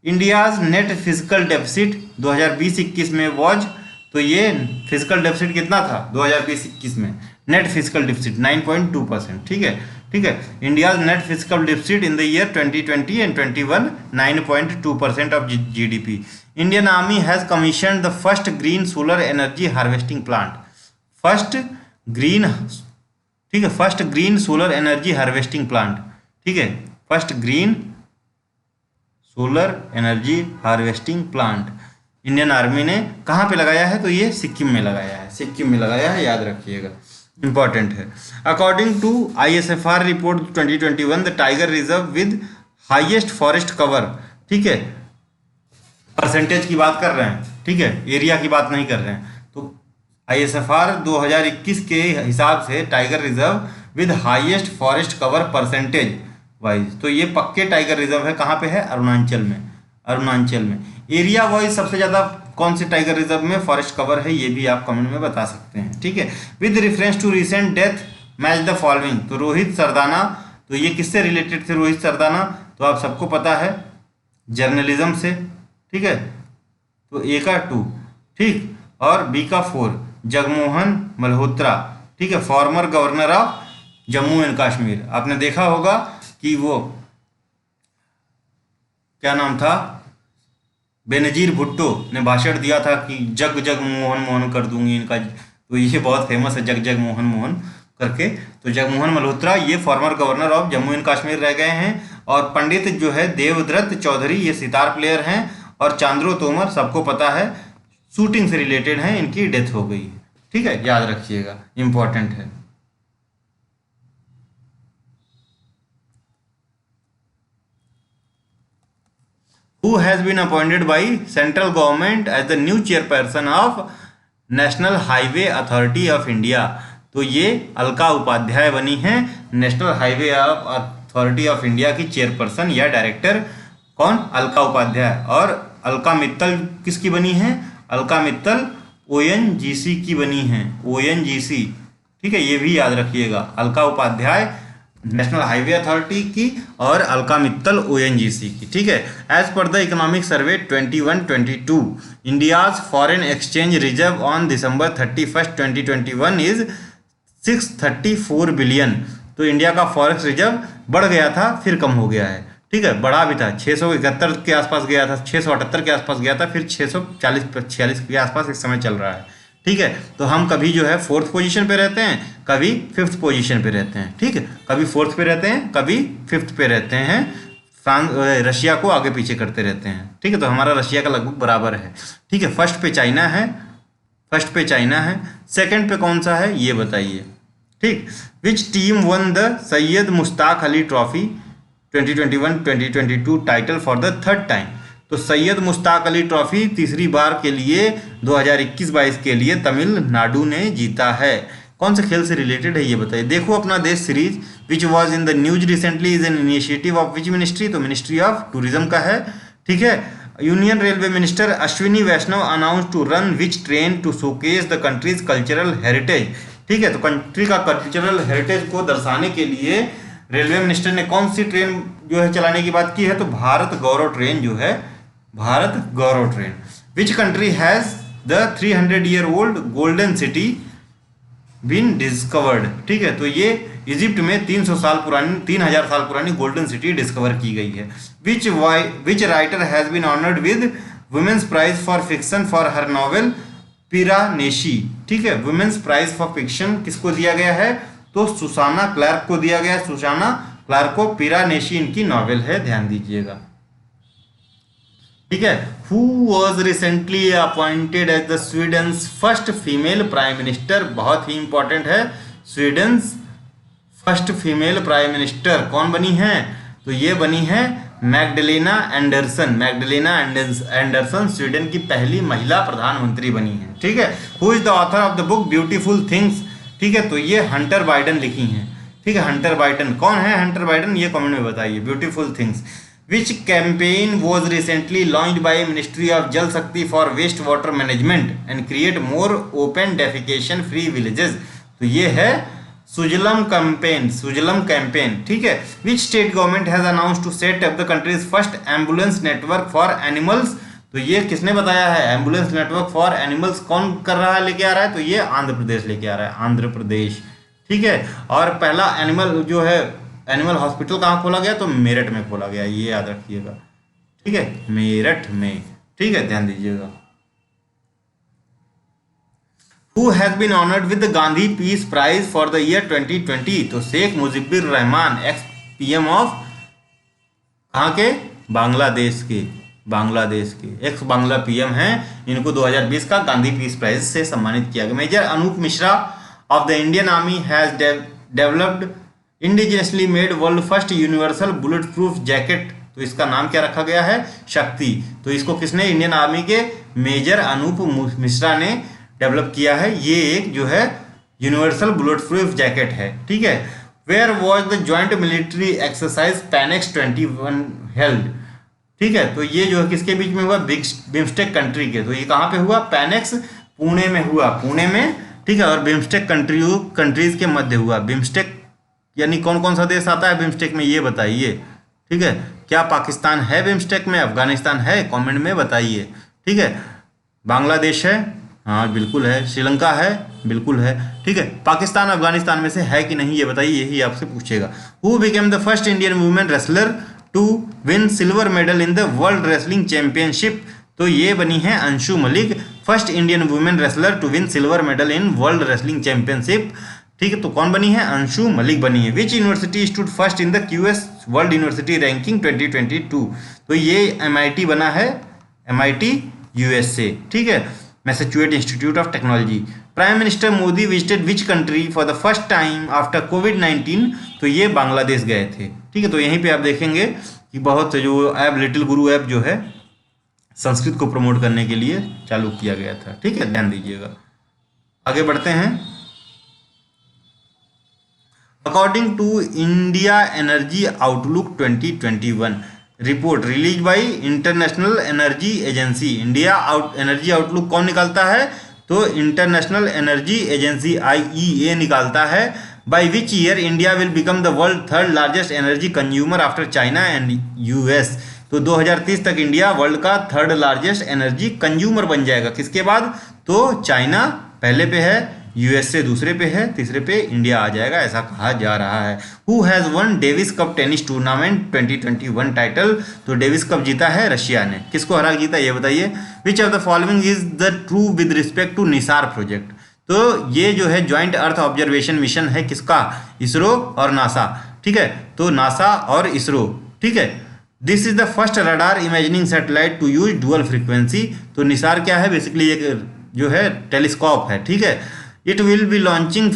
इंडियाज नेट फिजिकल डेफिसिट 2020-21 में वॉज, तो ये फिजिकल डेफिसिट कितना था 2020-21 में? नेट फिजिकल डेफिसिट 9.2%, ठीक है, ठीक है। India's net physical deficit in the year 2020 and 21 9.2% of GDP. Indian army has commission the first green solar energy harvesting plant. First green, ठीक है, first green solar energy harvesting plant, ठीक है, first green solar energy harvesting plant Indian army ने कहाँ पे लगाया है? तो ये सिक्किम में लगाया है, सिक्किम में लगाया है, याद रखिएगा, इंपॉर्टेंट है। According to ISFR report 2021 the tiger reserve with highest forest cover, ठीक है, परसेंटेज की बात कर रहे हैं, ठीक है, एरिया की बात नहीं कर रहे हैं। तो ISFR 2021 के हिसाब से tiger reserve with highest forest cover percentage wise, तो ये पक्के टाइगर रिजर्व है, कहाँ पे है? अरुणाचल में, अरुणाचल में। एरिया वाइज सबसे ज़्यादा कौन से टाइगर रिजर्व में फॉरेस्ट कवर है, ये भी आप कमेंट में बता सकते हैं, ठीक है। With reference to recent death match the following, तो रोहित सरदाना, तो ये किससे रिलेटेड थे रोहित सरदाना? तो आप सबको पता है जर्नलिज्म से, ठीक है, तो A का 2, ठीक, और B का 4 जगमोहन मल्होत्रा, ठीक है, former governor of Jammu and Kashmir. आपने देखा होगा कि वो क्या नाम था, बेनजीर भुट्टो ने भाषण दिया था कि जग जग मोहन मोहन कर दूंगी इनका, तो ये बहुत फेमस है जग जग मोहन मोहन करके। तो जगमोहन मल्होत्रा ये former governor of Jammu and Kashmir रह गए हैं। और पंडित जो है देवव्रत चौधरी, ये सितार प्लेयर हैं। और चांद्रो तोमर सबको पता है शूटिंग से रिलेटेड हैं, इनकी डेथ हो गई है, ठीक है, याद रखिएगा, इंपॉर्टेंट है। Who has been appointed by central government as the new chairperson of national highway authority of India? तो ये अलका उपाध्याय बनी हैं national highway authority of India की चेयरपर्सन या डायरेक्टर। कौन? अलका उपाध्याय। और अलका मित्तल किसकी बनी है? अलका मित्तल ONGC की बनी हैं, ONGC, ठीक है, ये भी याद रखिएगा, Alka Upadhyay national highway authority की और अलका मित्तल ONGC की, ठीक है। As per the economic survey 21-22 India's foreign exchange reserve on December 31, 2021 is 634 billion. तो इंडिया का फॉरेक्स रिजर्व बढ़ गया था, फिर कम हो गया है, ठीक है, बढ़ा भी था, 671 के आसपास गया था, 678 के आसपास गया था, फिर 640-46 के आसपास इस समय चल रहा है, ठीक है। तो हम कभी जो है 4th पोजीशन पे रहते हैं, कभी 5th पोजीशन पे रहते हैं, ठीक है, कभी 4th पे रहते हैं, कभी 5th पे रहते हैं, रशिया को आगे पीछे करते रहते हैं, ठीक है। तो हमारा रशिया का लगभग बराबर है, ठीक है। फर्स्ट पे चाइना है, फर्स्ट पे चाइना है, सेकंड पे कौन सा है ये बताइए, ठीक। Which team one the Syed Mushtaq Ali trophy 2021-2022 title for the third time? तो सैयद मुश्ताक अली ट्रॉफी तीसरी बार के लिए 2021-22 के लिए तमिलनाडु ने जीता है। कौन से खेल से रिलेटेड है ये बताइए। Dekho Apna Desh series which was in the news recently is an initiative of which ministry? तो मिनिस्ट्री ऑफ टूरिज्म का है, ठीक है। Union railway minister Ashwini Vaishnaw announce to run which train to showcase the country's cultural heritage, ठीक है। तो कंट्री का cultural heritage को दर्शाने के लिए रेलवे मिनिस्टर ने कौन सी ट्रेन जो है चलाने की बात की है? तो भारत गौरव ट्रेन जो है, Bharat Gaurav train. Which country has the 300-year-old golden city been discovered? ठीक है, तो ये इजिप्ट में 3000 साल पुरानी गोल्डन सिटी डिस्कवर की गई है। Which writer has been honoured with women's prize for fiction for her novel Piranesi. ठीक है, वुमेन्स प्राइज फॉर फिक्शन किसको दिया गया है? तो सुसाना क्लार्क को दिया गया है। सुसाना क्लार्क को, पिरानेशी इनकी नॉवेल है, ध्यान दीजिएगा। ठीक है, who was recently appointed as the Sweden's first female prime minister, बहुत ही इंपॉर्टेंट है। Sweden first female prime minister कौन बनी है? तो ये बनी है Magdalena Andersson. Magdalena Andersson Sweden की पहली महिला प्रधानमंत्री बनी है। ठीक है, who is the author of the book beautiful things? ठीक है, तो ये हंटर बाइडन लिखी हैं। ठीक है, हंटर बाइडन कौन है? हंटर बाइडन, ये कमेंट में बताइए। Beautiful things. Which campaign was recently launched by ministry of Jal Shakti for waste water management and create more open defecation free villages? तो ये है सुजलम कैंपेन। सुजलम कैंपेन। ठीक है, which state government has announced to set up the country's first ambulance network for animals? तो ये किसने बताया है? एम्बुलेंस नेटवर्क फॉर एनिमल्स कौन कर रहा है, लेके आ रहा है? तो ये आंध्र प्रदेश लेके आ रहा है, आंध्र प्रदेश। ठीक है, और पहला एनिमल जो है एनिमल हॉस्पिटल कहाँ खोला गया? तो मेरठ में खोला गया, ये याद रखिएगा। ठीक है, मेरठ में। ठीक है, ध्यान दीजिएगा। Who has been honored with the Gandhi Peace Prize for the year 2020? तो Sheikh Mujibur Rahman, ex PM of कहाँ के? बांग्लादेश के। बांग्लादेश के एक्स बांग्ला पीएम हैं, इनको 2020 का गांधी पीस प्राइज से सम्मानित किया गया। Major Anoop Mishra of the Indian army has developed indigenously made world first universal bullet proof jacket. तो इसका नाम क्या रखा गया है? शक्ति। तो इसको किसने? इंडियन आर्मी के मेजर अनूप मिश्रा ने डेवलप किया है। ये एक जो है यूनिवर्सल बुलेट प्रूफ जैकेट है। ठीक है, where was the joint military exercise PANEX 21 held? ठीक है, तो ये जो है किसके बीच में हुआ? बिम्स्टेक कंट्री के। तो ये कहाँ पे हुआ? पैनेक्स पुणे में हुआ, पुणे में। ठीक है, और बिम्स्टेक कंट्रीज के मध्य हुआ। बिम्स्टेक यानी कौन कौन सा देश आता है बिम्स्टेक में, ये बताइए। ठीक है, क्या पाकिस्तान है बिम्स्टेक में? अफगानिस्तान है? कमेंट में बताइए। ठीक है, बांग्लादेश है? हाँ बिल्कुल है। श्रीलंका है? बिल्कुल है। ठीक है, पाकिस्तान अफगानिस्तान में से है कि नहीं ये बताइए, यही आपसे पूछेगा। Who became the first Indian women wrestler to win silver medal in the world wrestling championship? तो ये बनी है Anshu Malik, first Indian women wrestler to win silver medal in world wrestling championship. ठीक है, तो कौन बनी है? अंशु मलिक बनी है। Which university stood first in the QS world university ranking 2022? तो ये MIT बना है, MIT USA। ठीक है, Massachusetts Institute of Technology. Prime minister Modi visited which country for the first time after कोविड-19? तो ये बांग्लादेश गए थे। ठीक है, तो यहीं पे आप देखेंगे कि बहुत जो ऐप लिटिल गुरु ऐप जो है संस्कृत को प्रमोट करने के लिए चालू किया गया था। ठीक है, ध्यान दीजिएगा। आगे बढ़ते हैं। According to India energy outlook 2021 report release by international energy agency. India energy outlook कौन निकालता है? तो इंटरनेशनल एनर्जी एजेंसी IEA निकालता है। By which year India will become the world third largest energy consumer after China and US? तो 2030 तक India world का third largest energy consumer बन जाएगा। किसके बाद? तो चाइना पहले पे है, USA दूसरे पे है, तीसरे पे इंडिया आ जाएगा, ऐसा कहा जा रहा है। Who has won Davis cup tennis tournament 2021 title? तो डेविस कप जीता है रशिया ने। किसको हरा जीता ये बताइए। Which of the following is the true with respect to NISAR project? तो ये जो है ज्वाइंट अर्थ ऑब्जर्वेशन मिशन है किसका? इसरो और नासा। ठीक है, तो नासा और इसरो। ठीक है, this is the first radar imagining satellite to use dual frequency. तो निसार क्या है? बेसिकली एक जो है टेलीस्कोप है। ठीक है, It will be launched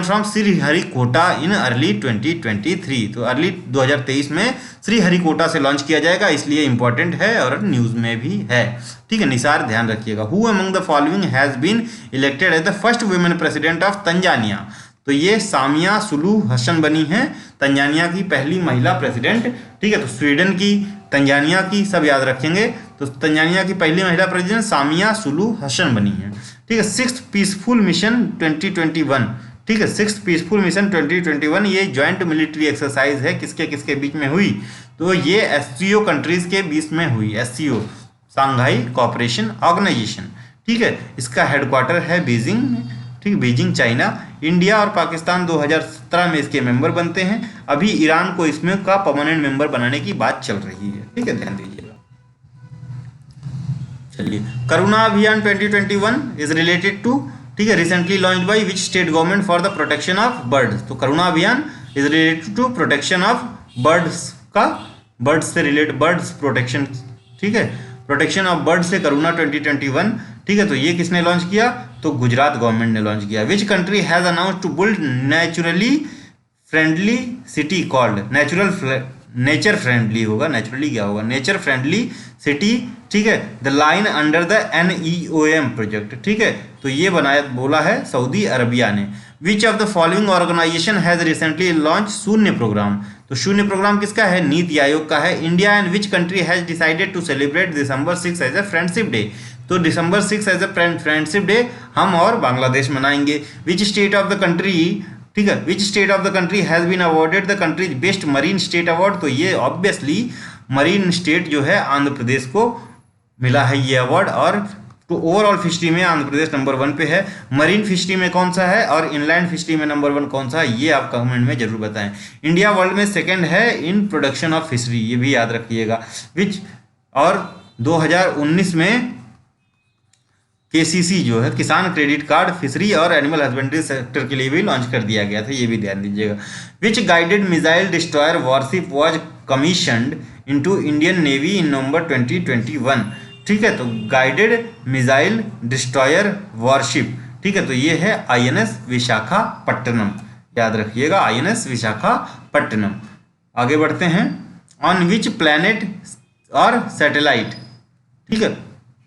from Sriharikota in early 2023। तो अर्ली 2023 में श्रीहरिकोटा से लॉन्च किया जाएगा, इसलिए इंपॉर्टेंट है और न्यूज में भी है। ठीक है, निसार ध्यान रखिएगा। Who among the following has been elected as the first women president of Tanzania? तो ये सामिया सुलू हसन बनी है, तंजानिया की पहली महिला प्रेसिडेंट। ठीक है, तो स्वीडन की, तंजानिया की सब याद रखेंगे। तो तंजानिया की पहली महिला प्रेसिडेंट सामिया सुलू हसन बनी है। ठीक है, 6th पीसफुल मिशन 2021। ठीक है, 6th पीसफुल मिशन 2021 ये ज्वाइंट मिलिट्री एक्सरसाइज है, किसके किसके बीच में हुई? तो ये SCO कंट्रीज के बीच में हुई। SCO Shanghai cooperation organisation. ठीक है, इसका हेडक्वार्टर है बीजिंग में। ठीक, बीजिंग चाइना। इंडिया और पाकिस्तान 2017 में इसके मेंबर बनते हैं। अभी ईरान को इसमें का परमानेंट मेंबर बनाने की बात चल रही है। ठीक है, ध्यान दीजिएगा। चलिए, करुणा अभियान 2021 इज रिलेटेड टू, ठीक है, recently launch by which state government for the protection of birds. तो Karuna Abhiyan is related to protection of birds का, बर्ड्स से रिलेटेड, बर्ड्स प्रोटेक्शन, ठीक है, प्रोटेक्शन ऑफ बर्ड से करुणा 2021, ठीक है। तो ये किसने लॉन्च किया? तो गुजरात गवर्नमेंट ने लॉन्च किया। Which country has announce to build naturally friendly city called, nature friendly होगा, नेचुरली क्या होगा, नेचर फ्रेंडली सिटी, ठीक है, the line under the NEOM project, ठीक है। तो ये बनाया, बोला है सऊदी अरबिया ने। Which of the following organization has recently launch Shunya programme. तो शून्य प्रोग्राम किसका है? नीति आयोग का है। India and which country has decided to celebrate December 6 as a friendship day. तो December 6 as a friendship day हम और बांग्लादेश मनाएंगे। Which state of the country, ठीक है, which state of the country has been awarded the country's best marine state award. तो ये obviously marine state जो है आंध्र प्रदेश को मिला है ये अवार्ड। और तो ओवरऑल फिशरी में आंध्र प्रदेश नंबर 1 पे है। मरीन फिशरी में कौन सा है और इनलैंड फिशरी में नंबर 1 कौन सा है, ये आप कमेंट में जरूर बताएं। इंडिया वर्ल्ड में सेकंड है इन प्रोडक्शन ऑफ फिशरी, ये भी याद रखिएगा। विच, और 2019 में KCC जो है किसान क्रेडिट कार्ड फिशरी और एनिमल हस्बेंड्री सेक्टर के लिए भी लॉन्च कर दिया गया था, ये भी ध्यान दीजिएगा। Which guided missile destroyer warship was commissioned into Indian navy in November 2021, ठीक है। तो गाइडेड मिसाइल डिस्ट्रॉयर वॉरशिप, ठीक है, तो ये है INS विशाखापट्टनम, याद रखिएगा INS विशाखापट्टनम। आगे बढ़ते हैं। ऑन विच प्लैनेट और सैटेलाइट, ठीक है,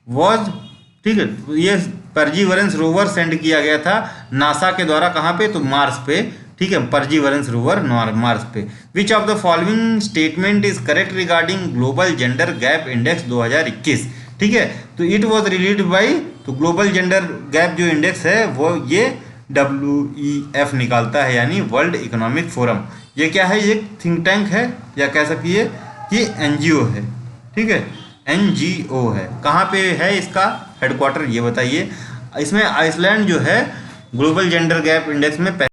वॉज, ठीक है, ये परजीवरेंस रोवर सेंड किया गया था नासा के द्वारा, कहाँ पे? तो मार्स पे, ठीक है, परजीवरेंस रोवर मार्स पे। विच of the following statement is correct regarding global gender gap index 2021, ठीक है। तो इट वॉज रिलीज बाई, तो ग्लोबल जेंडर गैप जो इंडेक्स है वो ये WEF निकालता है, यानी वर्ल्ड इकोनॉमिक फोरम। ये क्या है? ये थिंक टैंक है, या कह सकिए कि NGO है, ठीक है, NGO है। कहाँ पे है इसका हेडक्वार्टर, ये बताइए। इसमें आइसलैंड जो है ग्लोबल जेंडर गैप इंडेक्स में